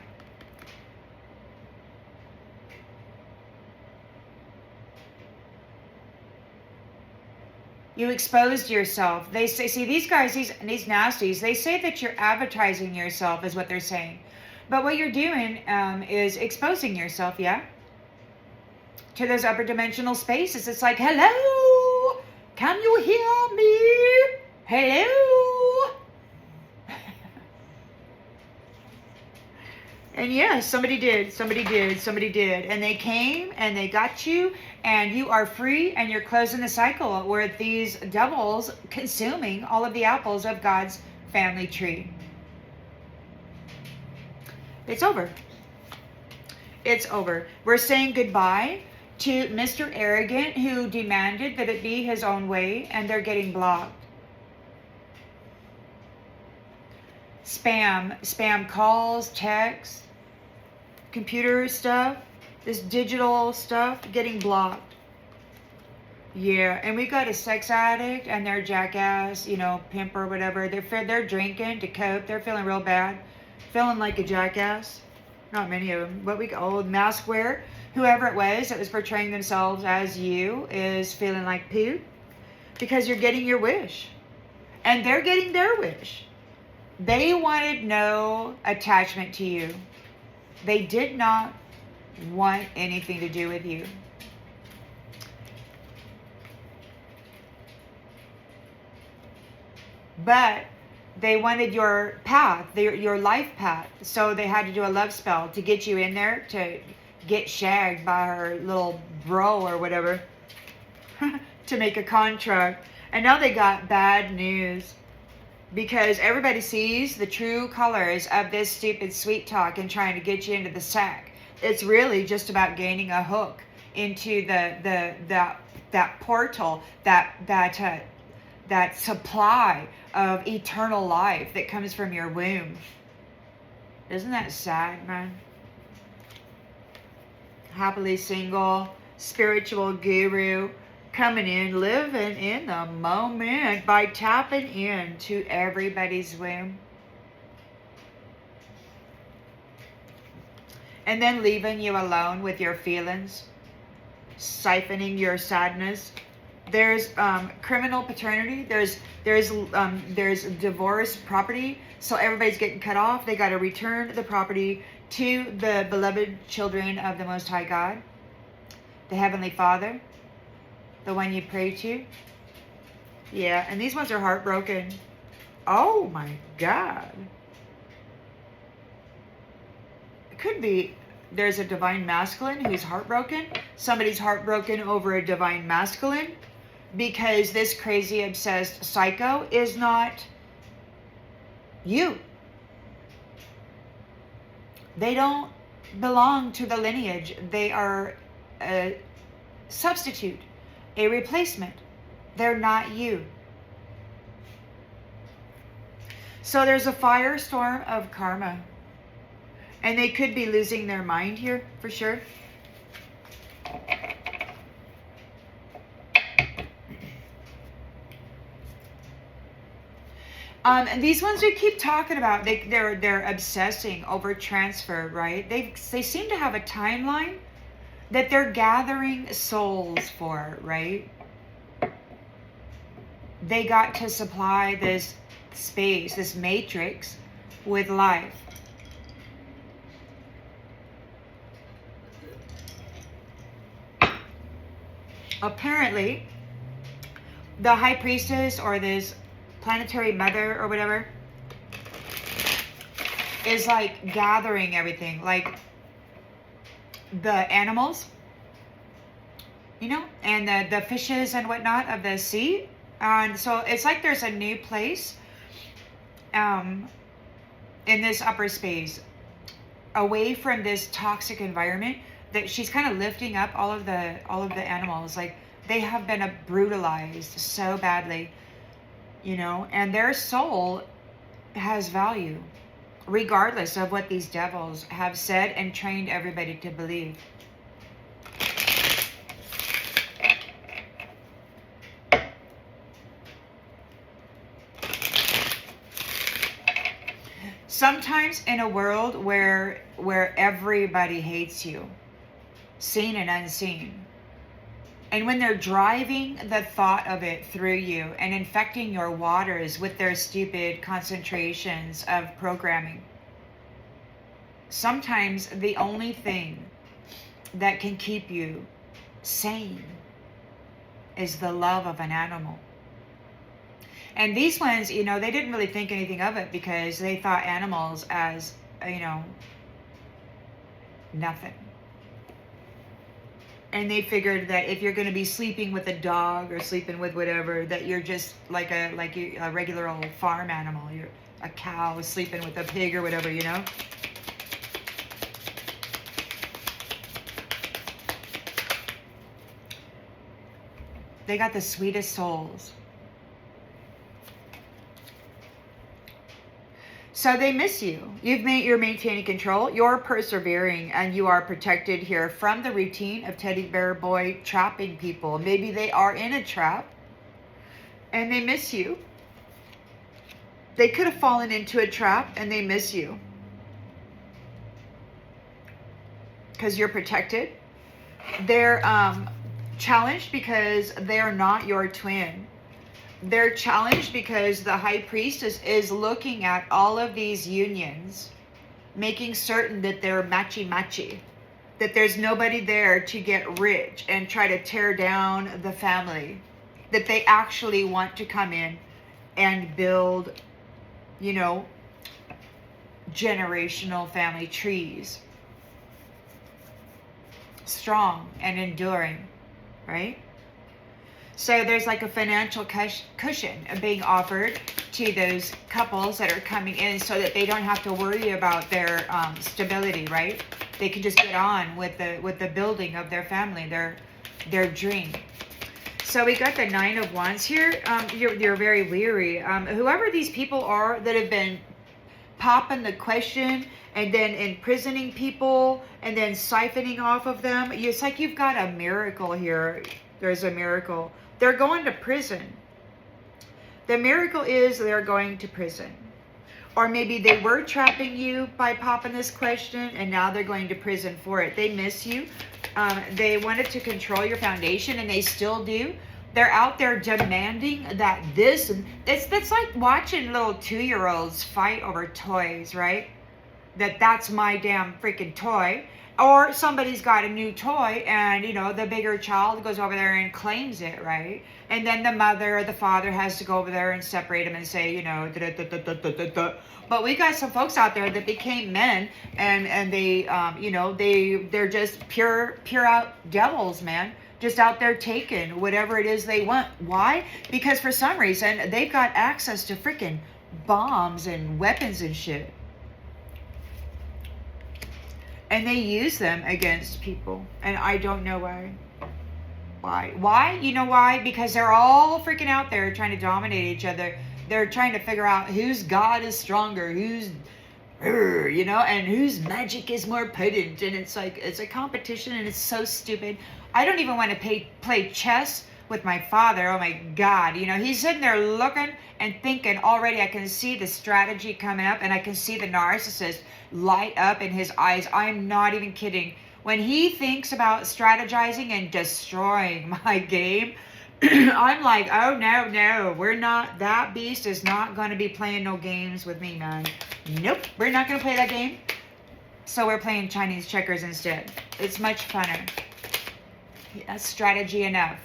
You exposed yourself. They say, see, these guys, these nasties, they say that you're advertising yourself is what they're saying. But what you're doing is exposing yourself, yeah? To those upper dimensional spaces. It's like, hello? Can you hear me? Hello? And yes, somebody did. And they came and they got you, and you are free, and you're closing the cycle where these devils consuming all of the apples of God's family tree. It's over. It's over. We're saying goodbye to Mr. Arrogant, who demanded that it be his own way, and they're getting blocked. Spam calls, texts, computer stuff, this digital stuff getting blocked. Yeah, and we got a sex addict and their jackass, you know, pimp or whatever. They're drinking to cope. They're feeling real bad. Feeling like a jackass. Not many of them. But mask wear, whoever it was that was portraying themselves as you is feeling like poop. Because you're getting your wish. And they're getting their wish. They wanted no attachment to you. They did not want anything to do with you. But they wanted your path, your life path. So they had to do a love spell to get you in there to get shagged by her little bro or whatever to make a contract. And now they got bad news, because everybody sees the true colors of this stupid sweet talk and trying to get you into the sack. It's really just about gaining a hook into that portal, that supply of eternal life that comes from your womb. Isn't that sad, man? Happily single, spiritual guru, coming in, living in the moment by tapping into everybody's womb. And then leaving you alone with your feelings, siphoning your sadness There's criminal paternity. There's divorce property. So everybody's getting cut off. They got to return the property to the beloved children of the Most High God, the Heavenly Father, the one you pray to. Yeah, and these ones are heartbroken. Oh my God. It could be there's a divine masculine who's heartbroken. Somebody's heartbroken over a divine masculine because this crazy obsessed psycho is not you. They don't belong to the lineage. They are a substitute, a replacement. They're not you. So there's a firestorm of karma. And they could be losing their mind here, for sure. And these ones we keep talking about, they're obsessing over transfer, right? They seem to have a timeline that they're gathering souls for, right? They got to supply this space, this matrix, with life. Apparently, the High Priestess or this planetary mother or whatever is like gathering everything, like the animals, you know, and the fishes and whatnot of the sea. And so it's like there's a new place in this upper space, away from this toxic environment, that she's kind of lifting up all of the animals. Like, they have been brutalized so badly, you know, and their soul has value regardless of what these devils have said and trained everybody to believe. Sometimes in a world where everybody hates you, seen and unseen, and when they're driving the thought of it through you and infecting your waters with their stupid concentrations of programming, sometimes the only thing that can keep you sane is the love of an animal. And these ones, you know, they didn't really think anything of it because they thought animals as, you know, nothing. And they figured that if you're going to be sleeping with a dog or sleeping with whatever, that you're just like a regular old farm animal. You're a cow sleeping with a pig or whatever, you know? They got the sweetest souls. So they miss you. You're maintaining control. You're persevering, and you are protected here from the routine of Teddy Bear Boy trapping people. Maybe they are in a trap, and they miss you. They could have fallen into a trap, and they miss you. Because you're protected. They're challenged because they're not your twin. They're challenged because the High Priestess is looking at all of these unions, making certain that they're matchy-matchy, that there's nobody there to get rich and try to tear down the family, that they actually want to come in and build, you know, generational family trees, strong and enduring, right? So there's like a financial cushion being offered to those couples that are coming in so that they don't have to worry about their stability, right? They can just get on with the building of their family, their dream. So we got the Nine of Wands here. You're very weary. Whoever these people are that have been popping the question and then imprisoning people and then siphoning off of them, it's like you've got a miracle here. There's a miracle. They're going to prison. The miracle is they're going to prison. Or maybe they were trapping you by popping this question and now they're going to prison for it. They miss you. They wanted to control your foundation and they still do. They're out there demanding that this, and it's like watching little 2-year-olds fight over toys, right? That's my damn freaking toy. Or somebody's got a new toy and, the bigger child goes over there and claims it, right? And then the mother or the father has to go over there and separate them and say, da, da, da, da, da, da, da. But we got some folks out there that became men, and they, they're just pure out devils, man. Just out there taking whatever it is they want. Why? Because for some reason, they've got access to freaking bombs and weapons and shit. And they use them against people. And I don't know why. Why? You know why? Because they're all freaking out there trying to dominate each other. They're trying to figure out whose God is stronger, whose, and whose magic is more potent. And it's like, it's a competition, and it's so stupid. I don't even want to play chess with my father. Oh my God. He's sitting there looking and thinking already. I can see the strategy coming up, and I can see the narcissist light up in his eyes. I'm not even kidding. When he thinks about strategizing and destroying my game, I'm like, oh no, we're not, that beast is not going to be playing no games with me, man. Nope, we're not going to play that game. So we're playing Chinese checkers instead. It's much funner. That's strategy enough.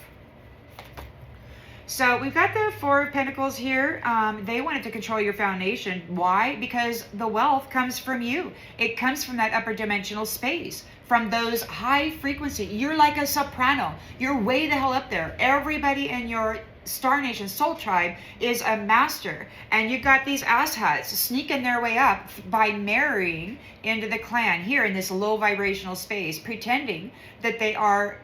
So we've got the Four of Pentacles here. They wanted to control your foundation. Why? Because the wealth comes from you. It comes from that upper dimensional space, from those high frequency. You're like a soprano. You're way the hell up there. Everybody in your Star Nation soul tribe is a master. And you've got these asshats sneaking their way up by marrying into the clan here in this low vibrational space, pretending that they are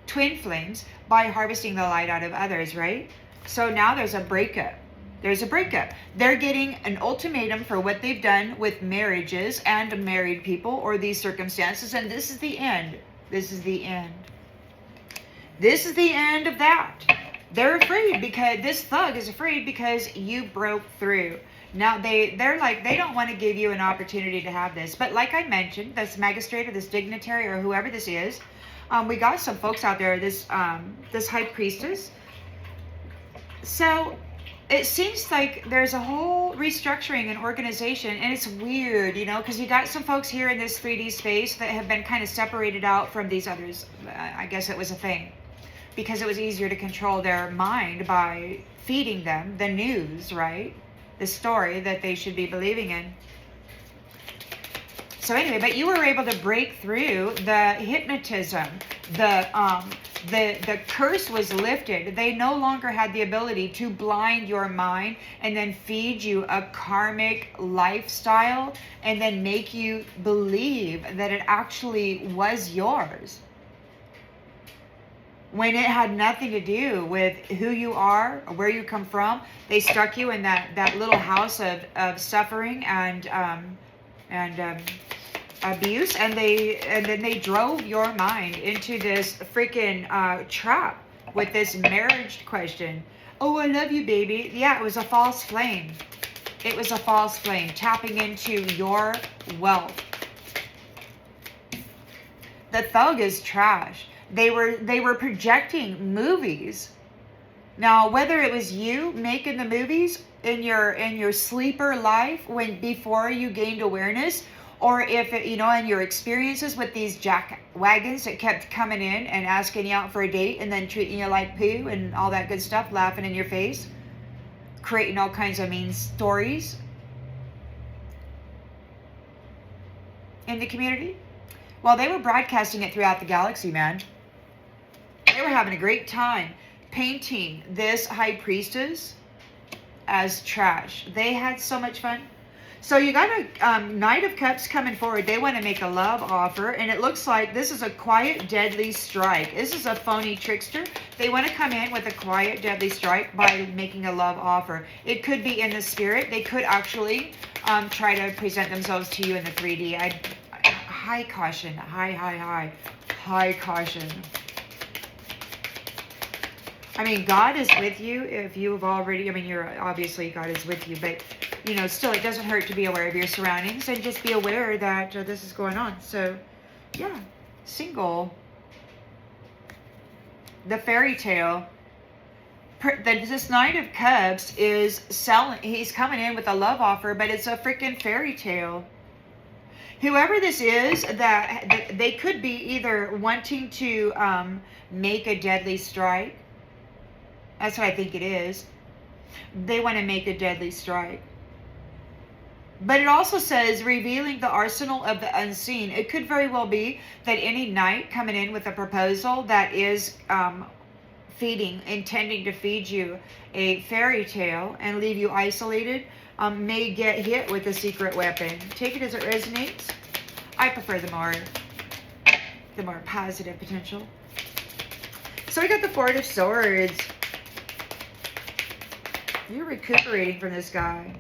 twin flames by harvesting the light out of others, right? So now there's a breakup. They're getting an ultimatum for what they've done with marriages and married people or these circumstances, and this is the end. This is the end of that. They're afraid because this thug is afraid because you broke through. Now they're like, they don't want to give you an opportunity to have this. But like I mentioned, this magistrate or this dignitary or whoever this is, we got some folks out there, this high priestess. So it seems like there's a whole restructuring and organization, and it's weird, because you got some folks here in this 3D space that have been kind of separated out from these others. I guess it was a thing, because it was easier to control their mind by feeding them the news, right? The story that they should be believing in. So anyway, but you were able to break through the hypnotism. The curse was lifted. They no longer had the ability to blind your mind and then feed you a karmic lifestyle and then make you believe that it actually was yours, when it had nothing to do with who you are or where you come from. They stuck you in that little house of suffering and abuse, and then they drove your mind into this freaking trap with this marriage question. Oh, I love you, baby. Yeah, it was a false flame. It was a false flame tapping into your wealth. The thug is trash. They were projecting movies. Now, whether it was you making the movies in your sleeper life before you gained awareness, or if it, in your experiences with these jack wagons that kept coming in and asking you out for a date and then treating you like poo and all that good stuff, laughing in your face, creating all kinds of mean stories in the community. Well, they were broadcasting it throughout the galaxy, man. They were having a great time painting this high priestess as trash. They had so much fun. So you got a Knight of Cups coming forward. They want to make a love offer, and it looks like this is a quiet, deadly strike. This is a phony trickster. They want to come in with a quiet, deadly strike by making a love offer. It could be in the spirit. They could actually try to present themselves to you in the 3D. High caution. High caution. I mean, God is with you if you've already, you're obviously, God is with you, but still, it doesn't hurt to be aware of your surroundings and just be aware that this is going on. So, yeah, single. The fairy tale. This Knight of Cups is selling, he's coming in with a love offer, but it's a freaking fairy tale. Whoever this is, that they could be either wanting to make a deadly strike. That's what I think it is. They want to make a deadly strike. But it also says revealing the arsenal of the unseen. It could very well be that any knight coming in with a proposal that is intending to feed you a fairy tale and leave you isolated, may get hit with a secret weapon. Take it as it resonates. I prefer the more positive potential. So we got the Four of Swords. You're recuperating from this guy.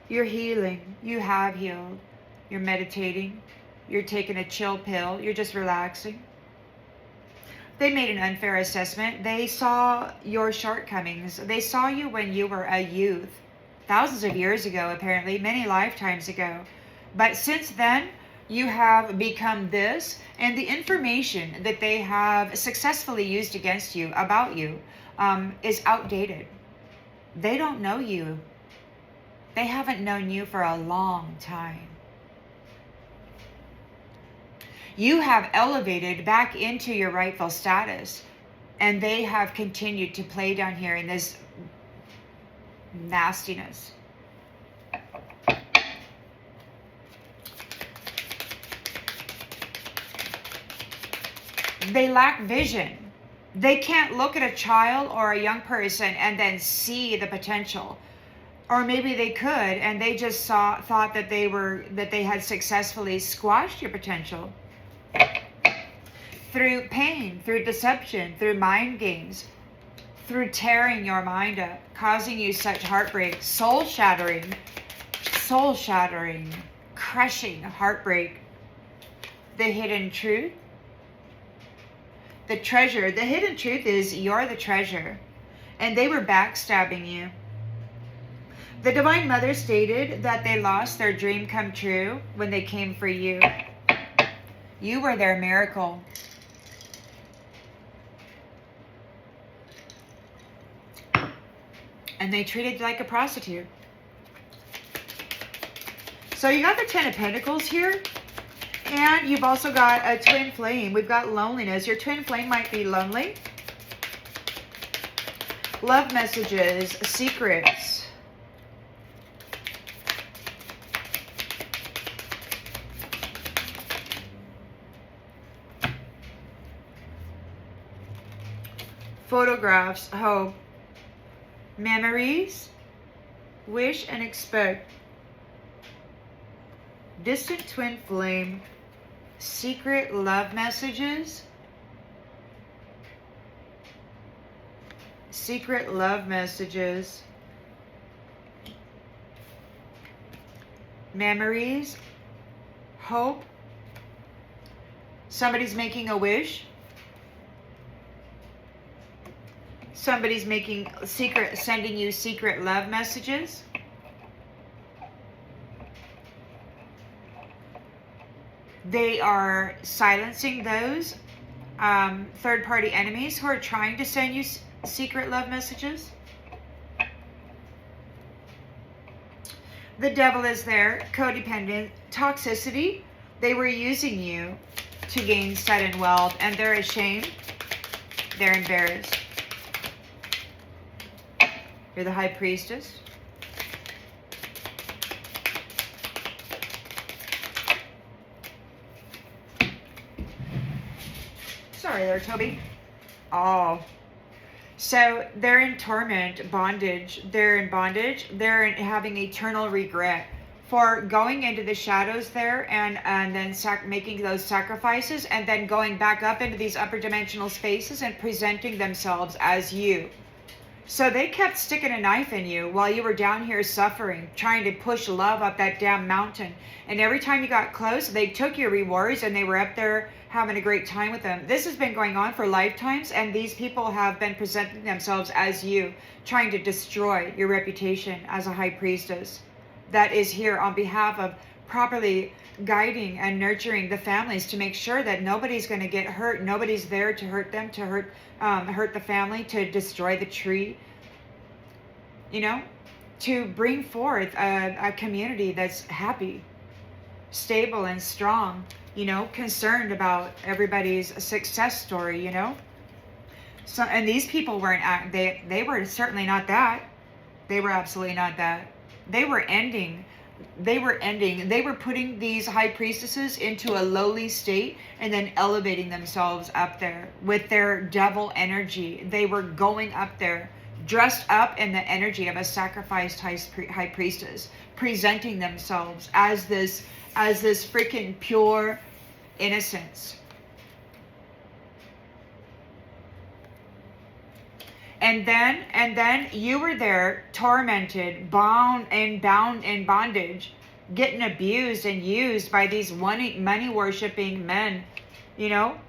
You're healing. You have healed. You're meditating. You're taking a chill pill. You're just relaxing. They made an unfair assessment. They saw your shortcomings. They saw you when you were a youth. Thousands of years ago, apparently, many lifetimes ago. But since then, you have become this, and the information that they have successfully used against you, about you, is outdated. They don't know you. They haven't known you for a long time. You have elevated back into your rightful status, and they have continued to play down here in this nastiness. They lack vision. They can't look at a child or a young person and then see the potential. Or maybe they could, and they just thought that they had successfully squashed your potential. Through pain, through deception, through mind games, through tearing your mind up, causing you such heartbreak, soul-shattering, crushing heartbreak. The hidden truth. The treasure. The hidden truth is you're the treasure, and they were backstabbing you. The Divine Mother stated that they lost their dream come true when they came for you. You were their miracle. And they treated you like a prostitute. So you got the Ten of Pentacles here. And you've also got a twin flame. We've got loneliness. Your twin flame might be lonely. Love messages, secrets. Photographs, hope. Memories, wish and expect. Distant twin flame. Secret love messages. Secret love messages. Memories. Hope. Somebody's making a wish. Somebody's sending you secret love messages. They are silencing those third-party enemies who are trying to send you secret love messages. The devil is there. Codependent. Toxicity. They were using you to gain sudden wealth, and they're ashamed. They're embarrassed. You're the High Priestess. Sorry there, Toby. Oh. So they're in torment, bondage. They're in bondage. They're having eternal regret for going into the shadows there and then making those sacrifices and then going back up into these upper dimensional spaces and presenting themselves as you. So they kept sticking a knife in you while you were down here suffering, trying to push love up that damn mountain. And every time you got close, they took your rewards and they were up there having a great time with them. This has been going on for lifetimes, and these people have been presenting themselves as you, trying to destroy your reputation as a High Priestess that is here on behalf of properly guiding and nurturing the families to make sure that nobody's going to get hurt. Nobody's there to hurt them, to hurt the family, to destroy the tree. You know, to bring forth a community that's happy, stable, and strong. You know, concerned about everybody's success story. You know, so and these people weren't. They were certainly not that. They were absolutely not that. They were ending. They were putting these high priestesses into a lowly state and then elevating themselves up there with their devil energy. They were going up there, dressed up in the energy of a sacrificed high priestess, presenting themselves as this freaking pure innocence. And then you were there, tormented, bound in bondage, getting abused and used by these money worshipping men. You know,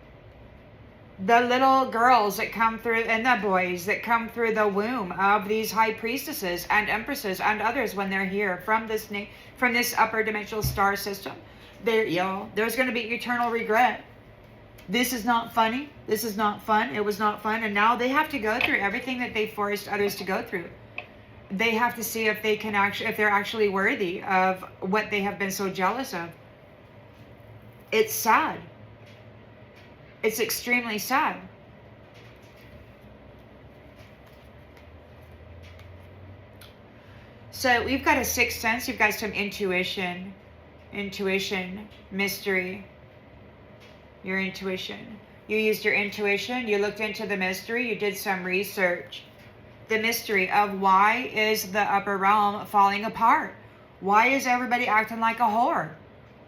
the little girls that come through and the boys that come through the womb of these high priestesses and empresses and others when they're here from this upper dimensional star system. There's going to be eternal regret. This is not funny. This is not fun. It was not fun. And now they have to go through everything that they forced others to go through. They have to see if they're actually worthy of what they have been so jealous of. It's sad. It's extremely sad. So we've got a sixth sense. You've got some intuition, mystery. Your intuition. You used your intuition. You looked into the mystery. You did some research. The mystery of why is the upper realm falling apart? Why is everybody acting like a whore?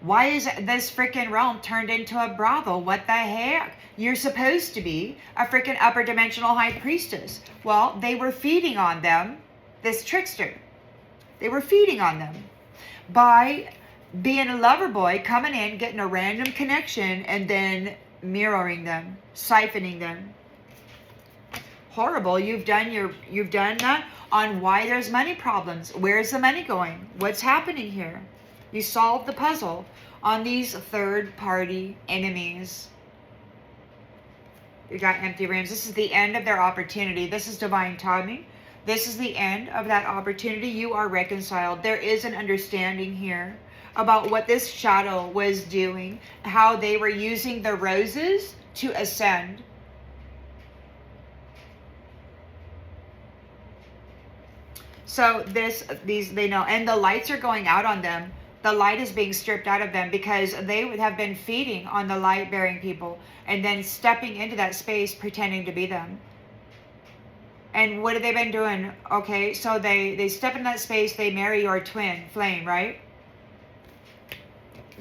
Why is this freaking realm turned into a brothel? What the heck? You're supposed to be a freaking upper dimensional high priestess. Well, they were feeding on them, this trickster. They were feeding on them by being a lover boy, coming in, getting a random connection, and then mirroring them, siphoning them. Horrible. You've done that on why there's money problems. Where's the money going? What's happening here? You solved the puzzle on these third-party enemies. You got empty rooms. This is the end of their opportunity. This is divine timing. This is the end of that opportunity. You are reconciled. There is an understanding here about what this shadow was doing, how they were using the roses to ascend. So they know, and the lights are going out on them. The light is being stripped out of them because they would have been feeding on the light-bearing people and then stepping into that space pretending to be them. And what have they been doing? Okay, so they step in that space, they marry your twin flame, right?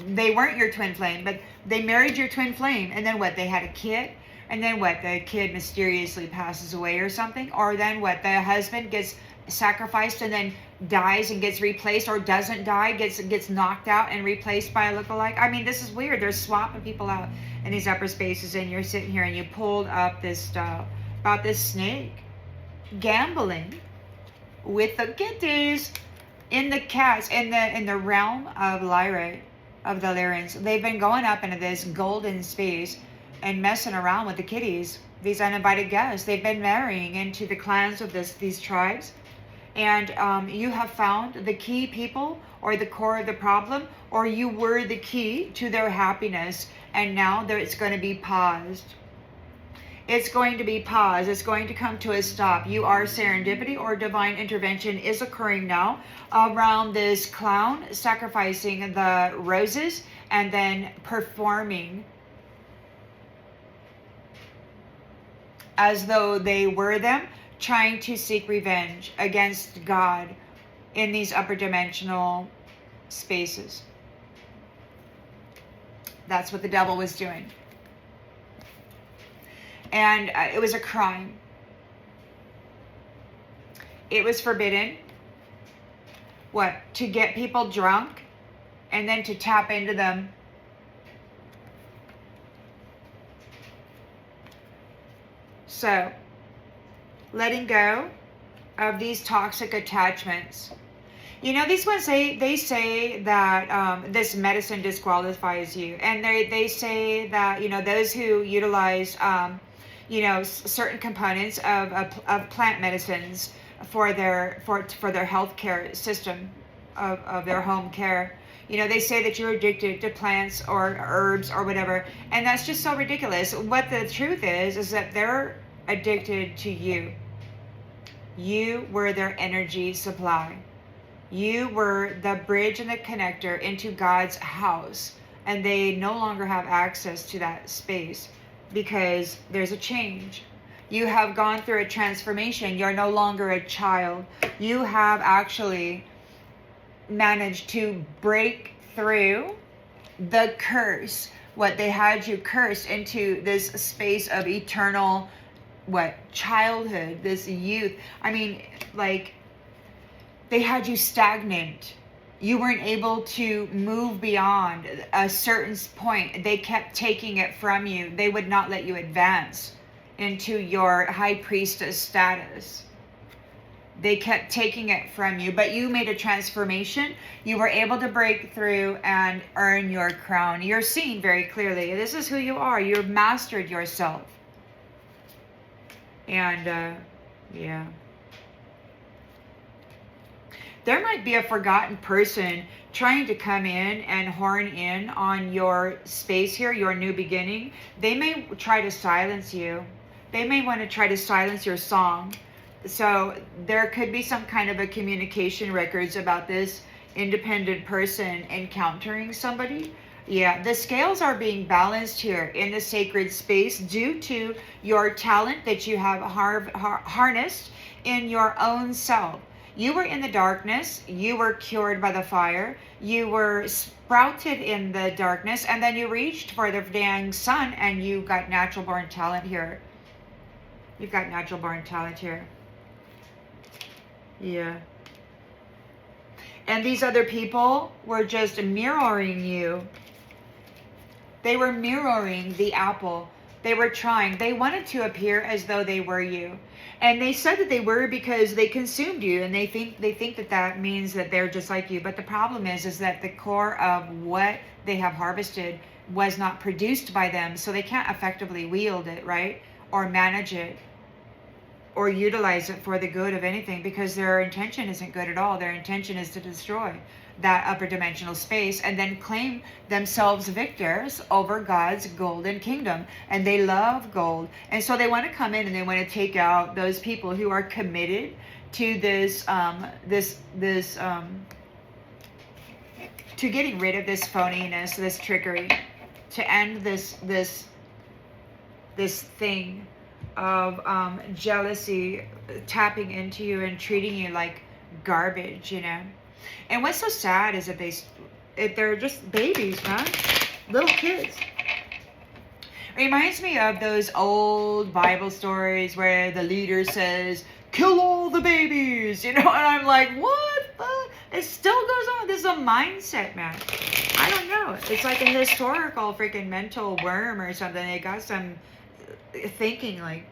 They weren't your twin flame, but they married your twin flame. And then what? They had a kid. And then what? The kid mysteriously passes away or something. Or then what? The husband gets sacrificed and then dies and gets replaced, or doesn't die, gets knocked out and replaced by a lookalike. I mean, this is weird. They're swapping people out in these upper spaces, and you're sitting here and you pulled up this stuff about this snake gambling with the kitties in the cats in the realm of Lyrite. Of the Lyrans. They've been going up into this golden space and messing around with the kitties, these uninvited guests. They've been marrying into the clans of these tribes. And you have found the key people, or the core of the problem, or you were the key to their happiness, and now it's going to be paused. It's going to be paused. It's going to come to a stop. You are serendipity, or divine intervention is occurring now around this clown sacrificing the roses and then performing as though they were them, trying to seek revenge against God in these upper dimensional spaces. That's what the devil was doing. And it was a crime. It was forbidden. What? To get people drunk and then to tap into them. So, letting go of these toxic attachments. You know, these ones, they say that this medicine disqualifies you. And they say that, you know, those who utilize, you know, certain components of plant medicines for their healthcare system of their home care. You know, they say that you're addicted to plants or herbs or whatever, and that's just so ridiculous. What the truth is that they're addicted to you. You were their energy supply. You were the bridge and the connector into God's house, and they no longer have access to that space because there's a change. You have gone through a transformation. You're no longer a child. You have actually managed to break through the curse, what they had you cursed into this space of eternal, childhood, this youth. I mean, like, they had you stagnant. You weren't able to move beyond a certain point. They kept taking it from you. They would not let you advance into your high priestess status. They kept taking it from you, but you made a transformation. You were able to break through and earn your crown. You're seen very clearly. This is who you are. You've mastered yourself. And, yeah. There might be a forgotten person trying to come in and horn in on your space here, your new beginning. They may try to silence you. They may want to try to silence your song. So there could be some kind of a communication records about this independent person encountering somebody. Yeah, the scales are being balanced here in the sacred space due to your talent that you have harnessed in your own self. You were in the darkness, you were cured by the fire, you were sprouted in the darkness, and then you reached for the dang sun, and you got natural born talent here. You've got natural born talent here. Yeah. And these other people were just mirroring you. They were mirroring the apple. They were trying. They wanted to appear as though they were you. And they said that they were because they consumed you, and they think that that means that they're just like you. But the problem is that the core of what they have harvested was not produced by them, so they can't effectively wield it, right? Or manage it, or utilize it for the good of anything, because their intention isn't good at all. Their intention is to destroy that upper dimensional space and then claim themselves victors over God's golden kingdom. And they love gold, and so they want to come in and they want to take out those people who are committed to this to getting rid of this phoniness, this trickery, to end this thing of jealousy tapping into you and treating you like garbage, you know. And what's so sad is that they're just babies, man, little kids. It reminds me of those old Bible stories where the leader says, "Kill all the babies," you know, and I'm like, what the? It still goes on. This is a mindset, man. I don't know. It's like a historical freaking mental worm or something. They got some thinking like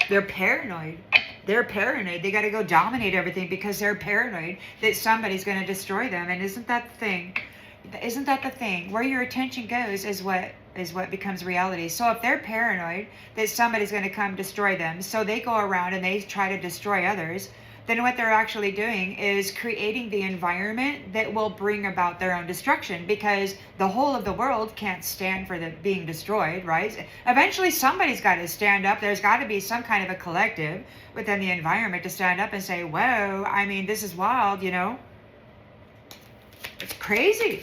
they're paranoid. They're paranoid. They got to go dominate everything because they're paranoid that somebody's going to destroy them. And isn't that the thing? Isn't that the thing? Where your attention goes is what becomes reality. So if they're paranoid that somebody's going to come destroy them, so they go around and they try to destroy others, then what they're actually doing is creating the environment that will bring about their own destruction, because the whole of the world can't stand for being destroyed, right? Eventually somebody's got to stand up. There's got to be some kind of a collective within the environment to stand up and say, whoa, I mean, this is wild, you know? It's crazy.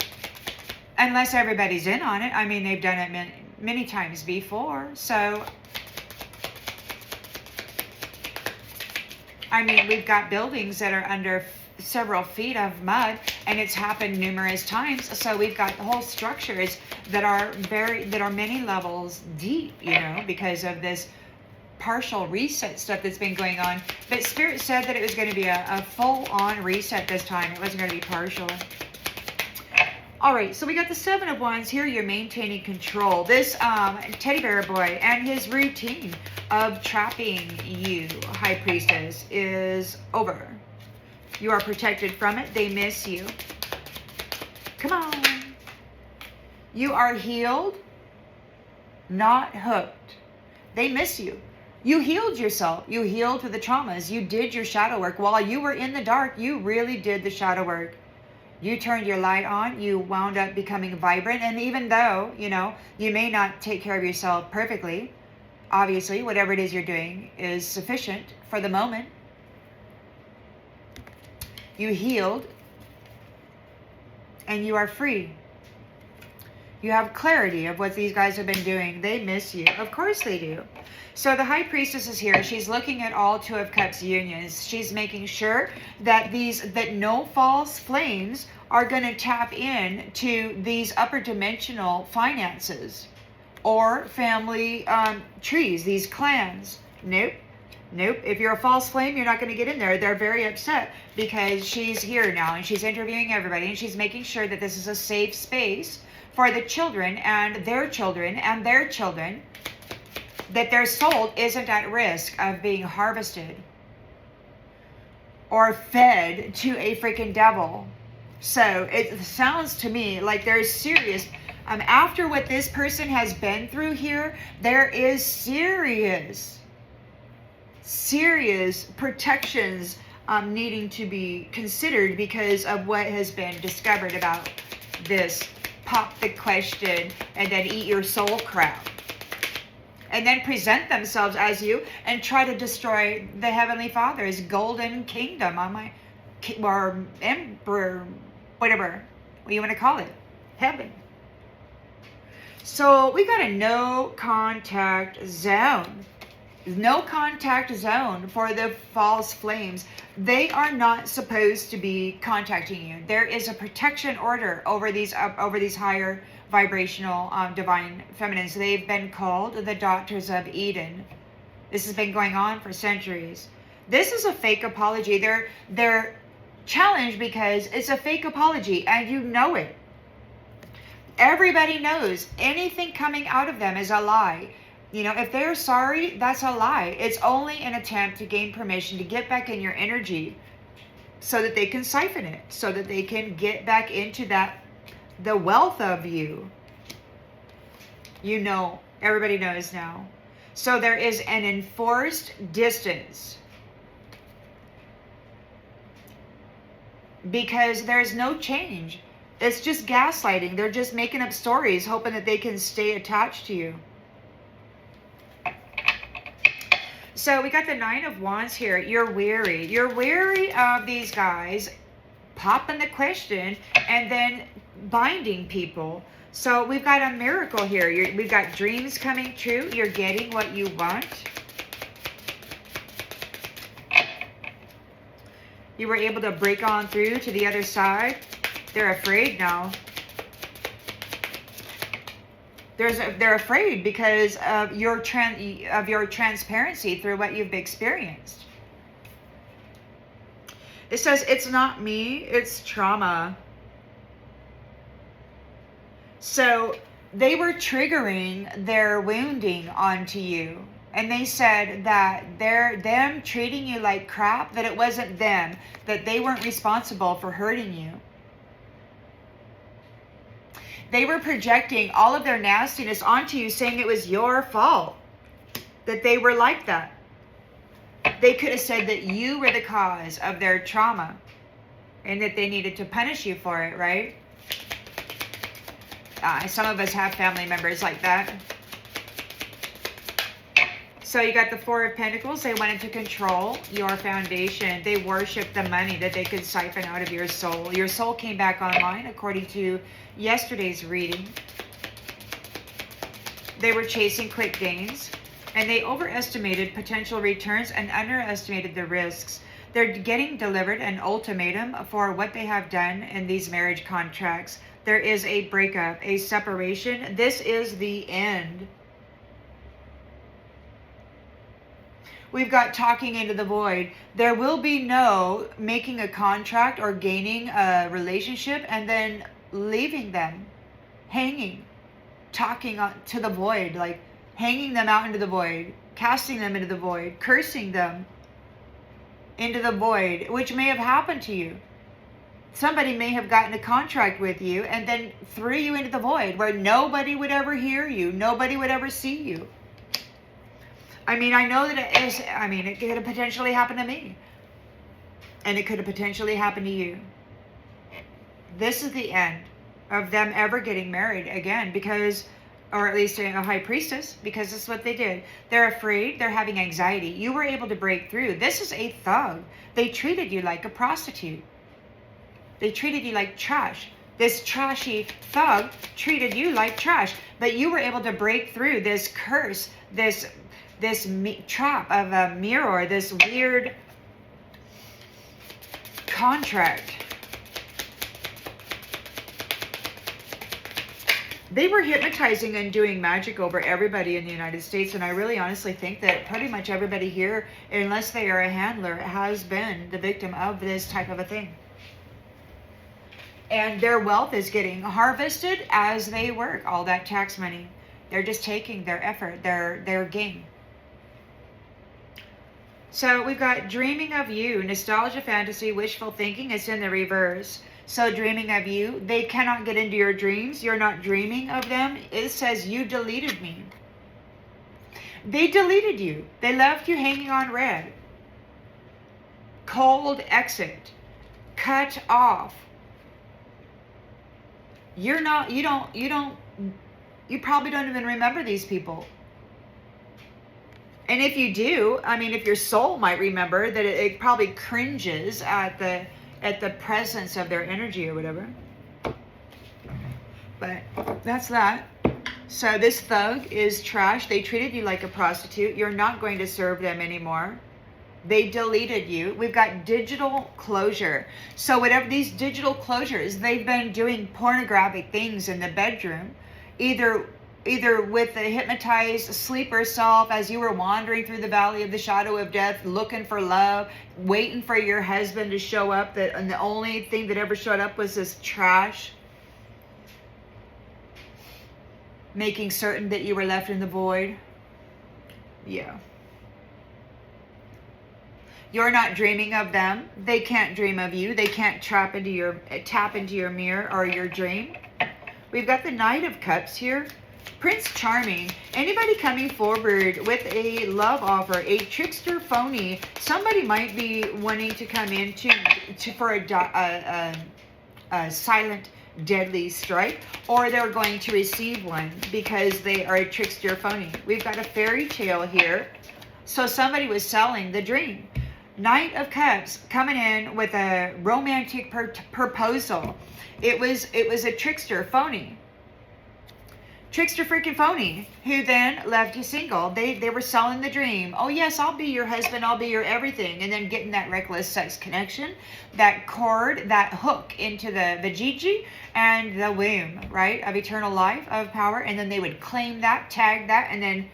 Unless everybody's in on it. I mean, they've done it many times before. So, I mean, we've got buildings that are under several feet of mud, and it's happened numerous times. So we've got whole structures that are many levels deep, you know, because of this partial reset stuff that's been going on. But Spirit said that it was going to be a full-on reset this time. It wasn't going to be partial. All right, so we got the Seven of Wands here. You're maintaining control. This teddy bear boy and his routine of trapping you, High Priestess, is over. You are protected from it. They miss you. Come on. You are healed, not hooked. They miss you. You healed yourself. You healed through the traumas. You did your shadow work. While you were in the dark, you really did the shadow work. You turned your light on. You wound up becoming vibrant. And even though, you may not take care of yourself perfectly, obviously, whatever it is you're doing is sufficient for the moment. You healed, and you are free. You have clarity of what these guys have been doing. They miss you. Of course they do. So the High Priestess is here. She's looking at all Two of Cups unions. She's making sure that no false flames are going to tap in to these upper dimensional finances or family trees, these clans. Nope. If you're a false flame, you're not going to get in there. They're very upset because she's here now and she's interviewing everybody and she's making sure that this is a safe space for the children and their children and their children, that their soul isn't at risk of being harvested or fed to a freaking devil. So it sounds to me like there's serious, after what this person has been through here, there is serious protections needing to be considered because of what has been discovered about this pop the question and then eat your soul crap. And then present themselves as you and try to destroy the Heavenly Father's golden kingdom or emperor, whatever you want to call it, heaven. So we got a no contact zone. No contact zone for the false flames. They are not supposed to be contacting you. There is a protection order over these higher vibrational divine feminines. They've been called the Daughters of Eden. This has been going on for centuries. This is a fake apology. They're challenged because it's a fake apology and you know it. Everybody knows anything coming out of them is a lie. If they're sorry, that's a lie. It's only an attempt to gain permission to get back in your energy so that they can siphon it, so that they can get back into the wealth of you. Everybody knows now. So there is an enforced distance because there's no change. It's just gaslighting. They're just making up stories, hoping that they can stay attached to you. So we got the Nine of Wands here. You're weary. You're weary of these guys popping the question and then binding people. So we've got a miracle here. We've got dreams coming true. You're getting what you want. You were able to break on through to the other side. They're afraid now. They're afraid because of your transparency through what you've experienced. It says, it's not me, it's trauma. So they were triggering their wounding onto you. And they said that them treating you like crap, that it wasn't them, that they weren't responsible for hurting you. They were projecting all of their nastiness onto you, saying it was your fault, that they were like that. They could have said that you were the cause of their trauma and that they needed to punish you for it, right? Some of us have family members like that. So you got the Four of Pentacles. They wanted to control your foundation. They worshiped the money that they could siphon out of your soul. Your soul came back online according to yesterday's reading. They were chasing quick gains, and they overestimated potential returns and underestimated the risks. They're getting delivered an ultimatum for what they have done in these marriage contracts. There is a breakup, a separation. This is the end. We've got talking into the void. There will be no making a contract or gaining a relationship and then leaving them hanging, talking to the void, like hanging them out into the void, casting them into the void, cursing them. into the void, which may have happened to you. Somebody may have gotten a contract with you and then threw you into the void where nobody would ever hear you. Nobody would ever see you. I mean, I know that it could have potentially happened to me. And it could have potentially happened to you. This is the end of them ever getting married again, because, or at least a high priestess, because this is what they did. They're afraid, they're having anxiety. You were able to break through. This is a thug. They treated you like a prostitute. They treated you like trash. This trashy thug treated you like trash, but you were able to break through this curse, this trap of a mirror, this weird contract. They were hypnotizing and doing magic over everybody in the United States, and I really honestly think that pretty much everybody here, unless they are a handler, has been the victim of this type of a thing. And their wealth is getting harvested as they work, all that tax money. They're just taking their effort, their gain. So we've got dreaming of you, nostalgia, fantasy, wishful thinking. It's in the reverse. So dreaming of you, they cannot get into your dreams. You're not dreaming of them. It says you deleted me. They deleted you. They left you hanging on red. Cold exit. Cut off. You probably don't even remember these people. And if you do, I mean, if your soul might remember that it probably cringes at the presence of their energy or whatever. But that's that. So this thug is trash. They treated you like a prostitute. You're not going to serve them anymore. They deleted you. We've got digital closure. So whatever these digital closures, they've been doing pornographic things in the bedroom, either with the hypnotized sleeper self as you were wandering through the valley of the shadow of death, looking for love, waiting for your husband to show up, and the only thing that ever showed up was this trash, making certain that you were left in the void. Yeah. You're not dreaming of them. They can't dream of you. They can't tap into your mirror or your dream. We've got the Knight of Cups here. Prince Charming. Anybody coming forward with a love offer, a trickster phony. Somebody might be wanting to come in for a silent, deadly strike, or they're going to receive one because they are a trickster phony. We've got a fairy tale here. So somebody was selling the dream. Knight of Cups coming in with a romantic proposal. It was a trickster phony. Trickster freaking phony who then left you single. They were selling the dream. Oh yes, I'll be your husband, I'll be your everything. And then getting that reckless sex connection, that cord, that hook into the vajiji and the womb, right? Of eternal life, of power. And then they would claim that, tag that, and then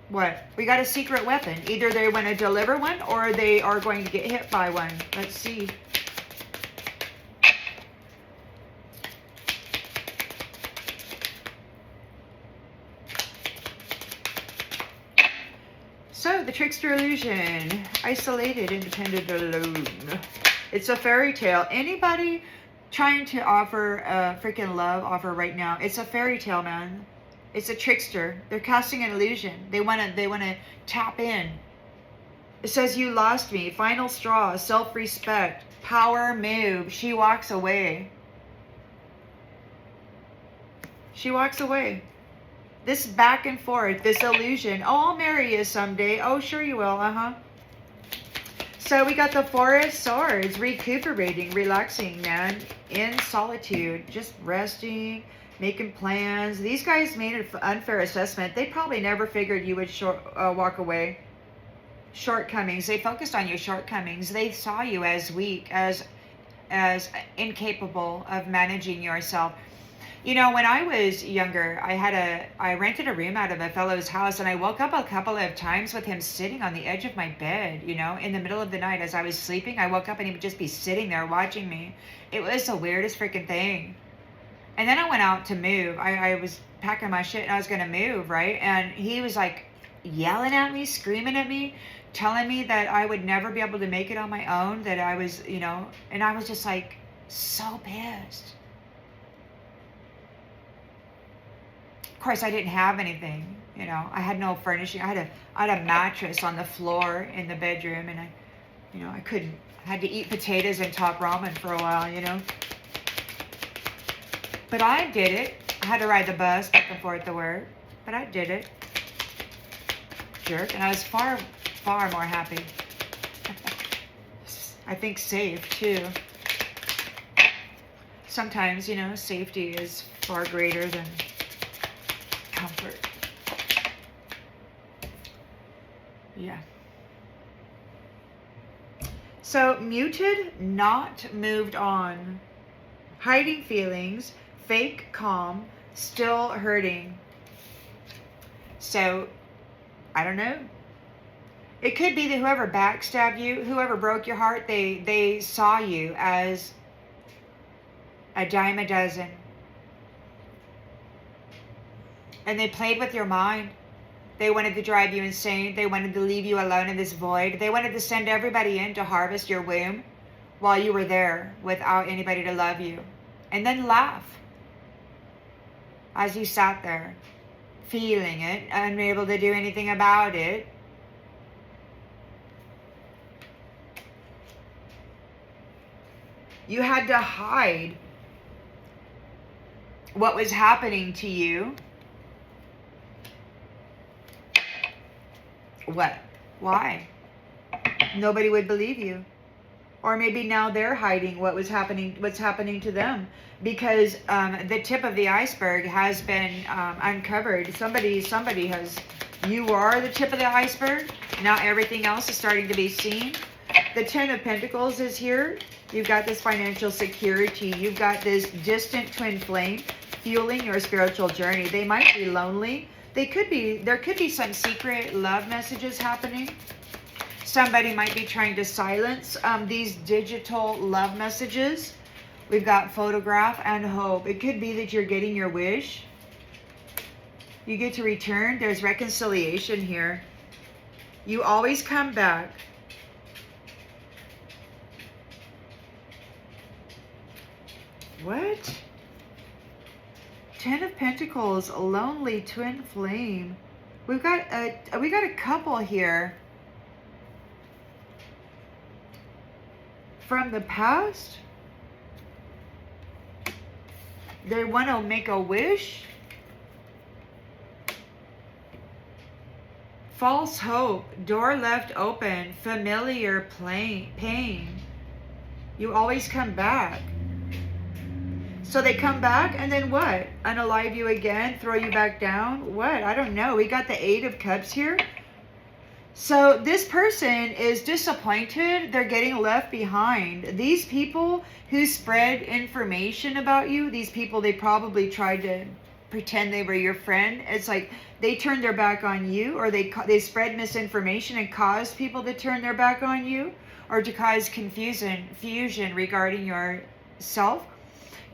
what? We got a secret weapon. Either they want to deliver one or they are going to get hit by one. Let's see. So, the trickster illusion. Isolated, independent, alone. It's a fairy tale. Anybody trying to offer a freaking love offer right now? It's a fairy tale, man. It's a trickster. They're casting an illusion. They want to tap in. It says you lost me. Final straw. Self-respect. Power move. She walks away. She walks away. This back and forth. This illusion. Oh, I'll marry you someday. Oh, sure you will. So we got the Four of Swords. Recuperating. Relaxing, man. In solitude. Just resting. Making plans. These guys made an unfair assessment. They probably never figured you would walk away. Shortcomings. They focused on your shortcomings. They saw you as weak, as incapable of managing yourself. You know, when I was younger, I rented a room out of a fellow's house, and I woke up a couple of times with him sitting on the edge of my bed, you know, in the middle of the night as I was sleeping. I woke up and he would just be sitting there watching me. It was the weirdest freaking thing. And then I went out to move. I was packing my shit and I was going to move, right? And he was like, yelling at me, screaming at me, telling me that I would never be able to make it on my own, that I was, and I was just like so pissed. Of course, I didn't have anything, I had no furnishing. I had a mattress on the floor in the bedroom, and I had to eat potatoes and talk ramen for a while. But I did it. I had to ride the bus back and forth to work, but I did it. Jerk. And I was far, far more happy. I think safe too. Sometimes, safety is far greater than comfort. Yeah. So, muted, not moved on. Hiding feelings, fake calm, still hurting. So, I don't know. It could be that whoever backstabbed you, whoever broke your heart, they saw you as a dime a dozen. And they played with your mind. They wanted to drive you insane. They wanted to leave you alone in this void. They wanted to send everybody in to harvest your womb while you were there without anybody to love you. And then laugh as you sat there, feeling it, unable to do anything about it. You had to hide what was happening to you. What? Why? Nobody would believe you. Or maybe now they're hiding what's happening to them, because the tip of the iceberg has been uncovered. Somebody has. You are the tip of the iceberg. Now everything else is starting to be seen. The Ten of Pentacles is here. You've got this financial security. You've got this distant twin flame fueling your spiritual journey. They might be lonely. There could be some secret love messages happening. Somebody might be trying to silence these digital love messages. We've got photograph and hope. It could be that you're getting your wish. You get to return. There's reconciliation here. You always come back. What? Ten of Pentacles, lonely twin flame. We got a couple here from the past. They want to make a wish. False hope, door left open, familiar pain. You always come back. So they come back, and then what? Unalive you again? Throw you back down? What? I don't know. We got the Eight of Cups here. So this person is disappointed. They're getting left behind. These people who spread information about you, these people, they probably tried to pretend they were your friend. It's like they turned their back on you, or they spread misinformation and caused people to turn their back on you, or to cause confusion regarding yourself.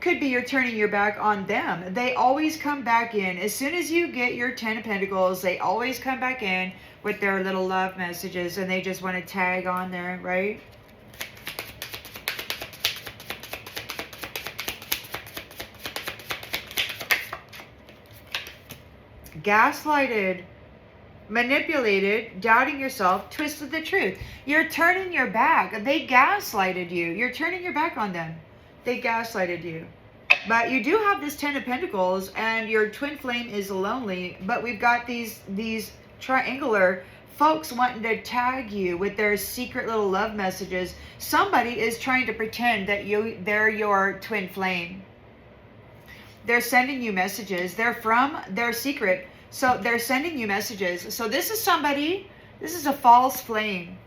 Could be you're turning your back on them. They always come back in. As soon as you get your Ten of Pentacles, they always come back in with their little love messages, and they just want to tag on there, right? Gaslighted, manipulated, doubting yourself, twisted the truth. You're turning your back. They gaslighted you. You're turning your back on them. They gaslighted you. But you do have this Ten of Pentacles, and your twin flame is lonely, but we've got these triangular folks wanting to tag you with their secret little love messages. Somebody is trying to pretend that they're your twin flame. They're sending you messages. They're secret. So they're sending you messages. So this is somebody, this is a false flame.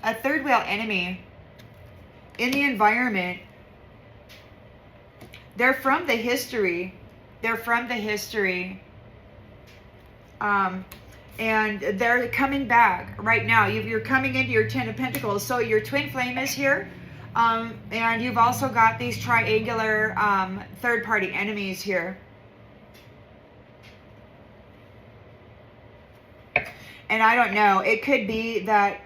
A third wheel enemy in the environment. They're from the history. They're from the history. And they're coming back right now. You're coming into your Ten of Pentacles. So your twin flame is here. And you've also got these triangular third-party enemies here. And I don't know, it could be that,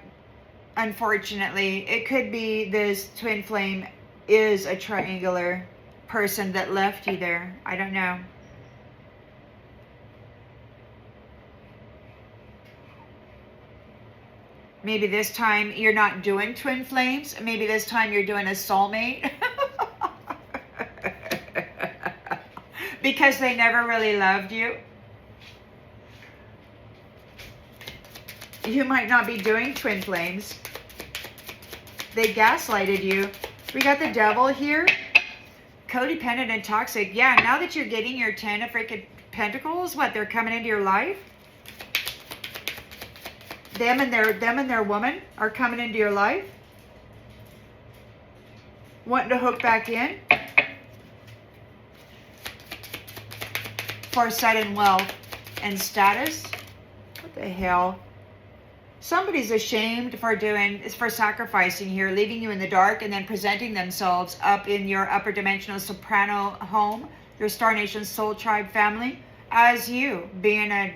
unfortunately, it could be this twin flame is a triangular person that left you there. I don't know. Maybe this time you're not doing twin flames. Maybe this time you're doing a soulmate. Because they never really loved you. You might not be doing twin flames. They gaslighted you. We got the devil here. Codependent and toxic. Yeah, now that you're getting your 10 of freaking pentacles, what, they're coming into your life? Them and their woman are coming into your life. Wanting to hook back in. For sudden wealth and status. What the hell? Somebody's ashamed for sacrificing here, leaving you in the dark, and then presenting themselves up in your upper dimensional soprano home, your Star Nation Soul Tribe family, as you, being a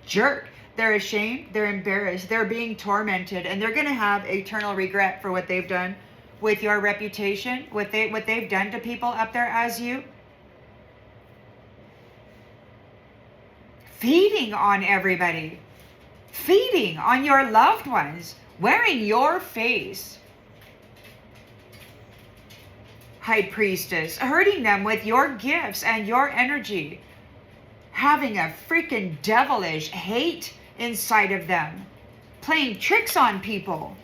jerk. They're ashamed, they're embarrassed, they're being tormented, and they're going to have eternal regret for what they've done with your reputation, what they've done to people up there as you. Feeding on everybody. Feeding on your loved ones, wearing your face. High Priestess, hurting them with your gifts and your energy. Having a freaking devilish hate inside of them. Playing tricks on people.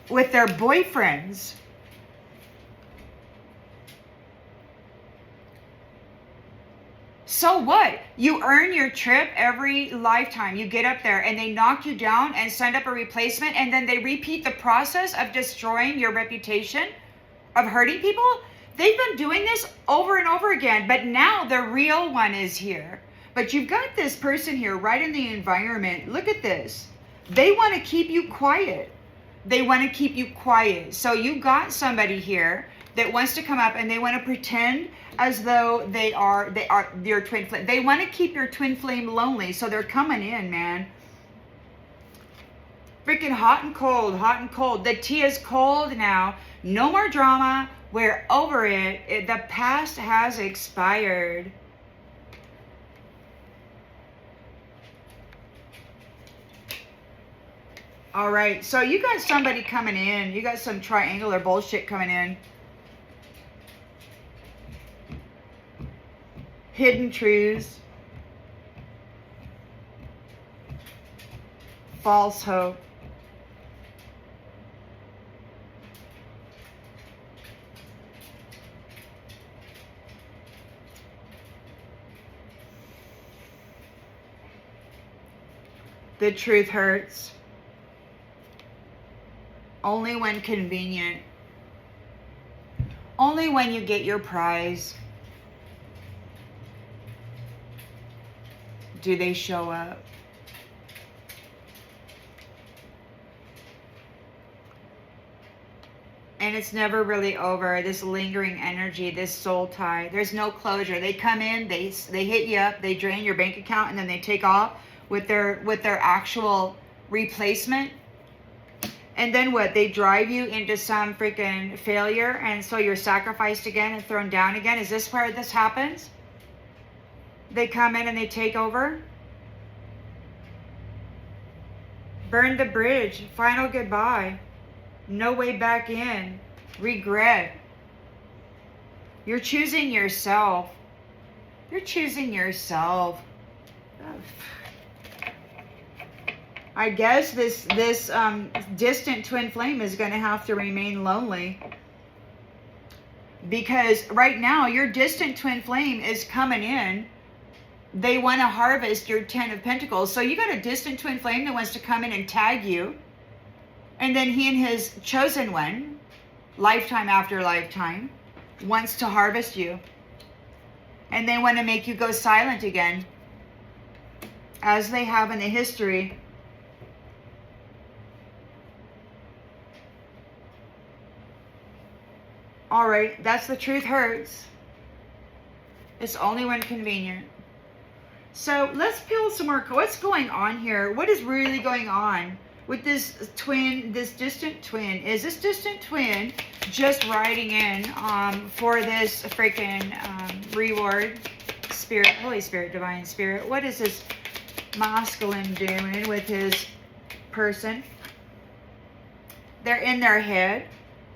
With their boyfriends. So what? You earn your trip every lifetime. You get up there and they knock you down and send up a replacement, and then they repeat the process of destroying your reputation, of hurting people. They've been doing this over and over again, but now the real one is here. But you've got this person here right in the environment. Look at this. They want to keep you quiet. They want to keep you quiet. So you got somebody here that wants to come up and they want to pretend as though they are your twin flame. They want to keep your twin flame lonely, so they're coming in, man. Freaking hot and cold, hot and cold. The tea is cold now. No more drama. We're over it. The past has expired. All right, so you got somebody coming in. You got some triangular bullshit coming in. Hidden truths. False hope. The truth hurts. Only when convenient. Only when you get your prize do they show up. And it's never really over. This lingering energy, this soul tie. There's no closure. They come in, they hit you up, they drain your bank account, and then they take off with their actual replacement. And then what? They drive you into some freaking failure, and so you're sacrificed again and thrown down again. Is this where this happens? They come in and they take over. Burn the bridge. Final goodbye. No way back in. Regret. You're choosing yourself. You're choosing yourself. I guess this distant twin flame is going to have to remain lonely. Because right now, your distant twin flame is coming in. They want to harvest your 10 of Pentacles. So you got a distant twin flame that wants to come in and tag you. And then he and his chosen one, lifetime after lifetime, wants to harvest you. And they want to make you go silent again. As they have in the history. All right, that's the truth hurts. It's only when convenient. So let's peel some more. What's going on here? What is really going on with this twin, this distant twin? Is this distant twin just riding in for this freaking reward? Spirit, Holy Spirit, Divine Spirit. What is this masculine doing with his person? They're in their head,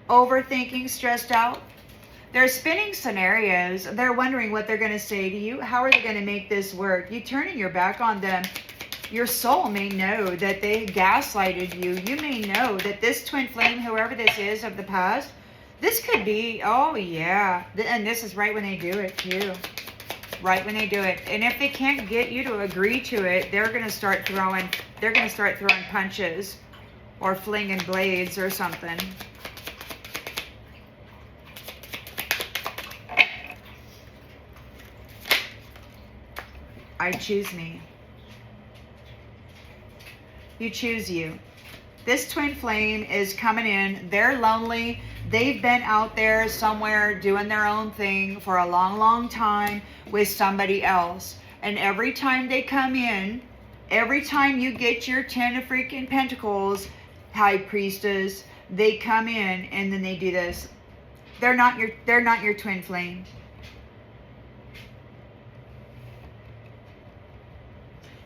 overthinking, stressed out. They're spinning scenarios. They're wondering what they're going to say to you. How are they going to make this work? You turning your back on them. Your soul may know that they gaslighted you. You may know that this twin flame, whoever this is of the past, this could be, oh yeah. And this is right when they do it too. Right when they do it. And if they can't get you to agree to it, they're going to start throwing punches or flinging blades or something. I choose me. You choose you. This twin flame is coming in. They're lonely. They've been out there somewhere doing their own thing for a long, long time with somebody else. And every time they come in, every time you get your 10 of freaking Pentacles, High Priestess, they come in and then they do this. They're not your twin flame.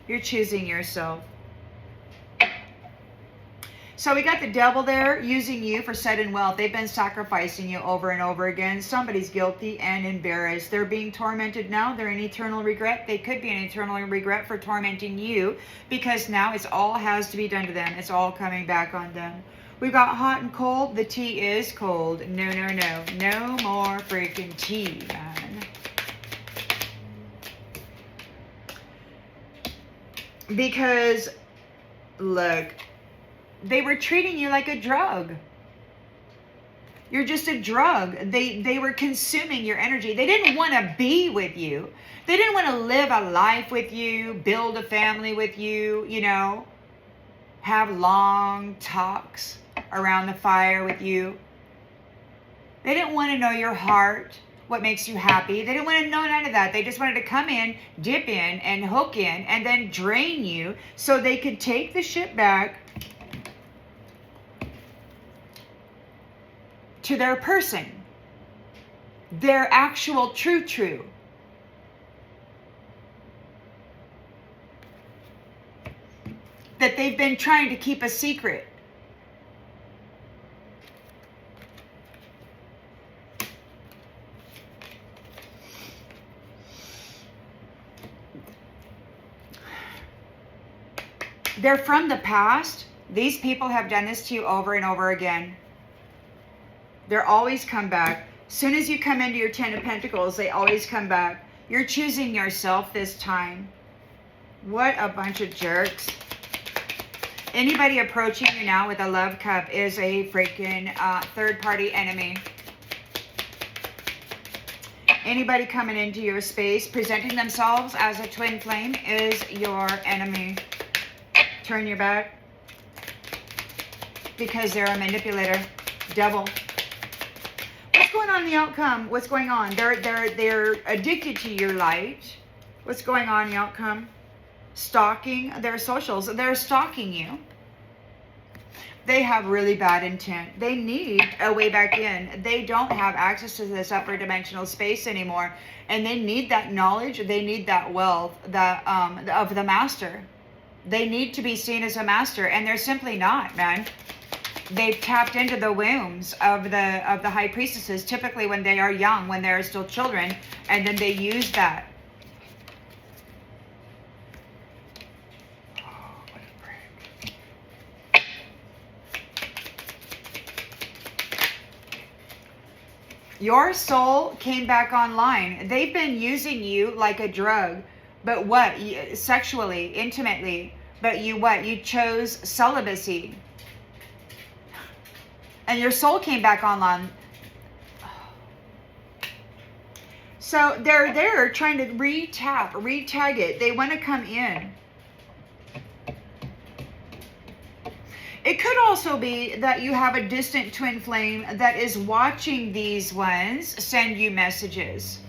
You're choosing yourself. So we got the devil there using you for sudden wealth. They've been sacrificing you over and over again. Somebody's guilty and embarrassed. They're being tormented now. They're in eternal regret. They could be in eternal regret for tormenting you because now it's all has to be done to them. It's all coming back on them. We've got hot and cold. The tea is cold. No, no, no. No more freaking tea, man. Because, look, they were treating you like a drug. You're just a drug. They were consuming your energy. They didn't want to be with you. They didn't want to live a life with you, build a family with you, you know, have long talks around the fire with you. They didn't want to know your heart, what makes you happy. They didn't want to know none of that. They just wanted to come in, dip in, and hook in, and then drain you so they could take the ship back to their person, their actual true. That they've been trying to keep a secret. They're from the past. These people have done this to you over and over again. They're always come back. As soon as you come into your 10 of Pentacles, they always come back. You're choosing yourself this time. What a bunch of jerks. Anybody approaching you now with a love cup is a freaking third-party enemy. Anybody coming into your space, presenting themselves as a twin flame is your enemy. Turn your back. Because they're a manipulator. Devil. What's going on in the outcome? What's going on? They're addicted to your light. What's going on in the outcome? Stalking their socials. They're stalking you. They have really bad intent. They need a way back in. They don't have access to this upper dimensional space anymore. And they need that knowledge. They need that wealth that of the master. They need to be seen as a master. And they're simply not, man. They've tapped into the wombs of the high priestesses, typically when they are young, when they're still children. And then they use that. Your soul came back online. They've been using you like a drug. But what? Sexually, intimately. But you what? You chose celibacy. And your soul came back online. So they're there trying to retag it. They want to come in. It could also be that you have a distant twin flame that is watching these ones send you messages.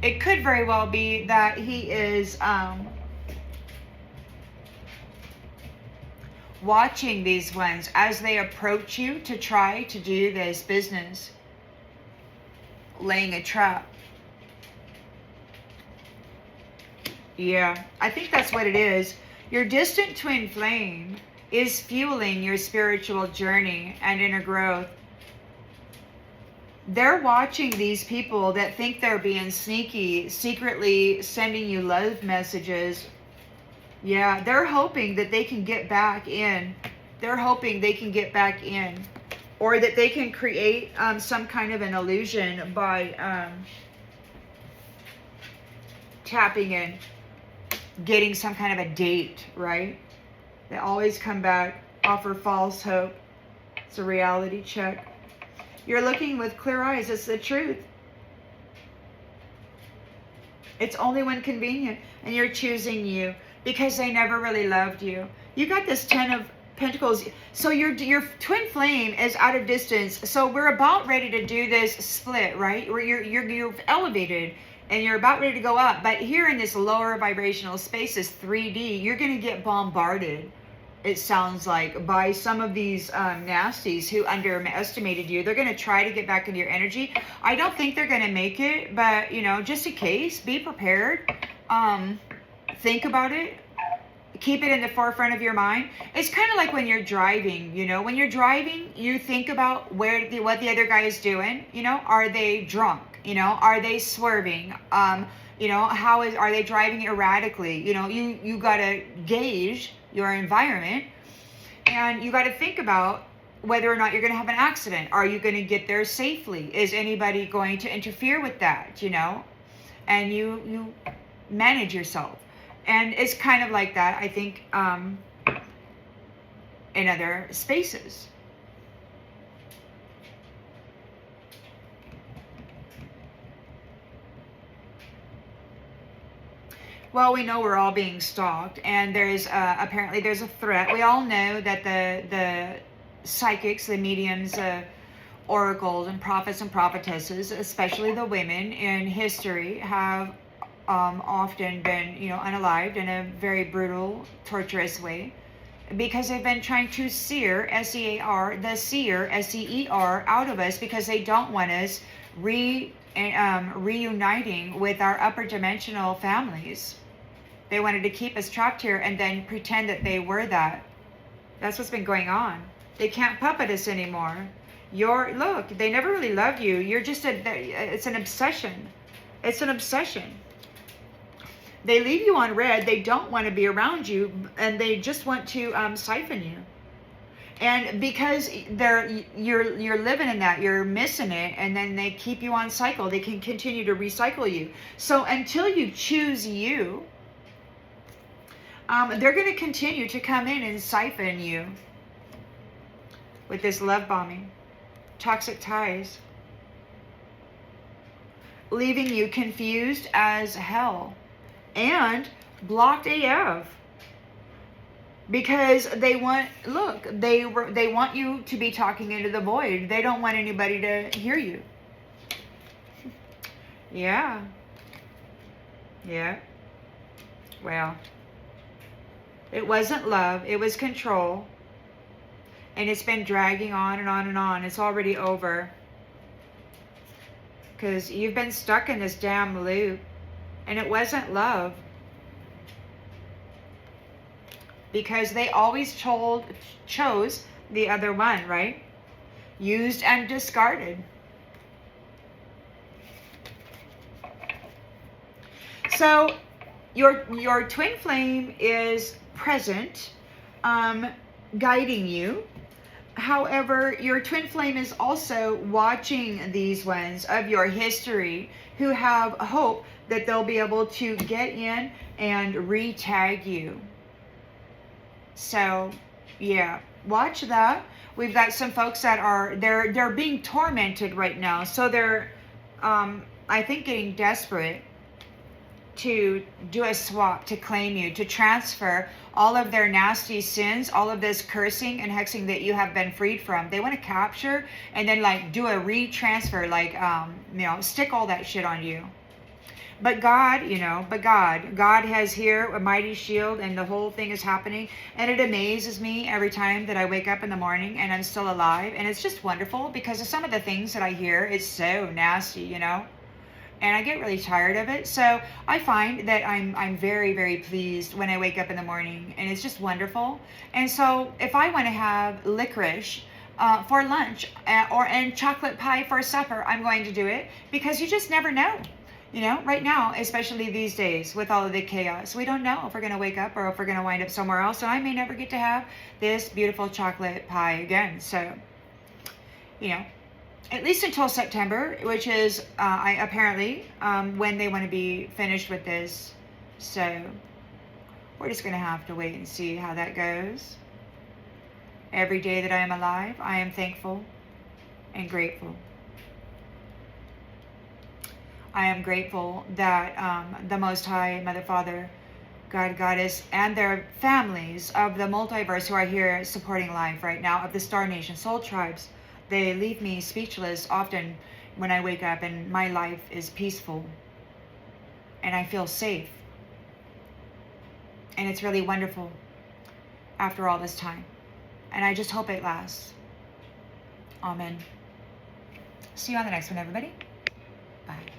It could very well be that he is watching these ones as they approach you to try to do this business, laying a trap. Yeah, I think that's what it is. Your distant twin flame is fueling your spiritual journey and inner growth. They're watching these people that think they're being sneaky, secretly sending you love messages. Yeah, they're hoping that they can get back in. They're hoping they can get back in. Or that they can create some kind of an illusion by tapping in, getting some kind of a date, right? They always come back, offer false hope. It's a reality check. You're looking with clear eyes. It's the truth. It's only when convenient. And you're choosing you because they never really loved you. You got this 10 of Pentacles. So your twin flame is out of distance. So we're about ready to do this split, right? Where you've elevated and you're about ready to go up. But here in this lower vibrational space, this 3D, you're going to get bombarded, it sounds like, by some of these nasties who underestimated you. They're going to try to get back into your energy. I don't think they're going to make it, but, you know, just in case, be prepared. Think about it. Keep it in the forefront of your mind. It's kind of like when you're driving, you know. When you're driving, you think about what the other guy is doing. You know, are they drunk? You know, are they swerving? You know, are they driving erratically? You know, you got to gauge your environment, and you got to think about whether or not you're going to have an accident. Are you going to get there safely? Is anybody going to interfere with that? You know, and you manage yourself. And it's kind of like that, I think, in other spaces. Well, we know we're all being stalked, and there's apparently there's a threat. We all know that the psychics, the mediums, oracles, and prophets and prophetesses, especially the women in history, have often been, you know, unalived in a very brutal, torturous way, because they've been trying to sear, S-E-A-R, the seer, S-E-E-R, out of us, because they don't want us reuniting with our upper dimensional families. They wanted to keep us trapped here and then pretend that they were that. That's what's been going on. They can't puppet us anymore. Look, they never really loved you. You're just it's an obsession. It's an obsession. They leave you on red. They don't want to be around you, and they just want to siphon you. And because you're living in that, you're missing it, and then they keep you on cycle. They can continue to recycle you. So until you choose you, they're going to continue to come in and siphon you with this love bombing, toxic ties, leaving you confused as hell and blocked AF. Because they want, look, they want you to be talking into the void. They don't want anybody to hear you. Yeah. Yeah. Well, it wasn't love. It was control. And it's been dragging on and on and on. It's already over. Because you've been stuck in this damn loop. And it wasn't love. Because they always chose the other one, right? Used and discarded. So your twin flame is present, guiding you. However, your twin flame is also watching these ones of your history who have hope that they'll be able to get in and re-tag you. So, yeah, watch that. We've got some folks that are, they're being tormented right now. So they're, I think, getting desperate to do a swap, to claim you, to transfer all of their nasty sins, all of this cursing and hexing that you have been freed from. They want to capture and then like do a retransfer, like, you know, stick all that shit on you. But God, God has here a mighty shield, and the whole thing is happening. And it amazes me every time that I wake up in the morning and I'm still alive. And it's just wonderful because of some of the things that I hear. It's so nasty. And I get really tired of it. So I find that I'm very, very pleased when I wake up in the morning, and it's just wonderful. And so if I want to have licorice for lunch and chocolate pie for supper, I'm going to do it, because you just never know. Right now, especially these days with all of the chaos, we don't know if we're going to wake up or if we're going to wind up somewhere else. So I may never get to have this beautiful chocolate pie again. So, at least until September, which is apparently when they want to be finished with this. So we're just going to have to wait and see how that goes. Every day that I am alive, I am thankful and grateful. I am grateful that the Most High, Mother, Father, God, Goddess, and their families of the multiverse who are here supporting life right now, of the Star Nation, Soul Tribes, they leave me speechless often when I wake up, and my life is peaceful and I feel safe. And it's really wonderful after all this time. And I just hope it lasts. Amen. See you on the next one, everybody. Bye.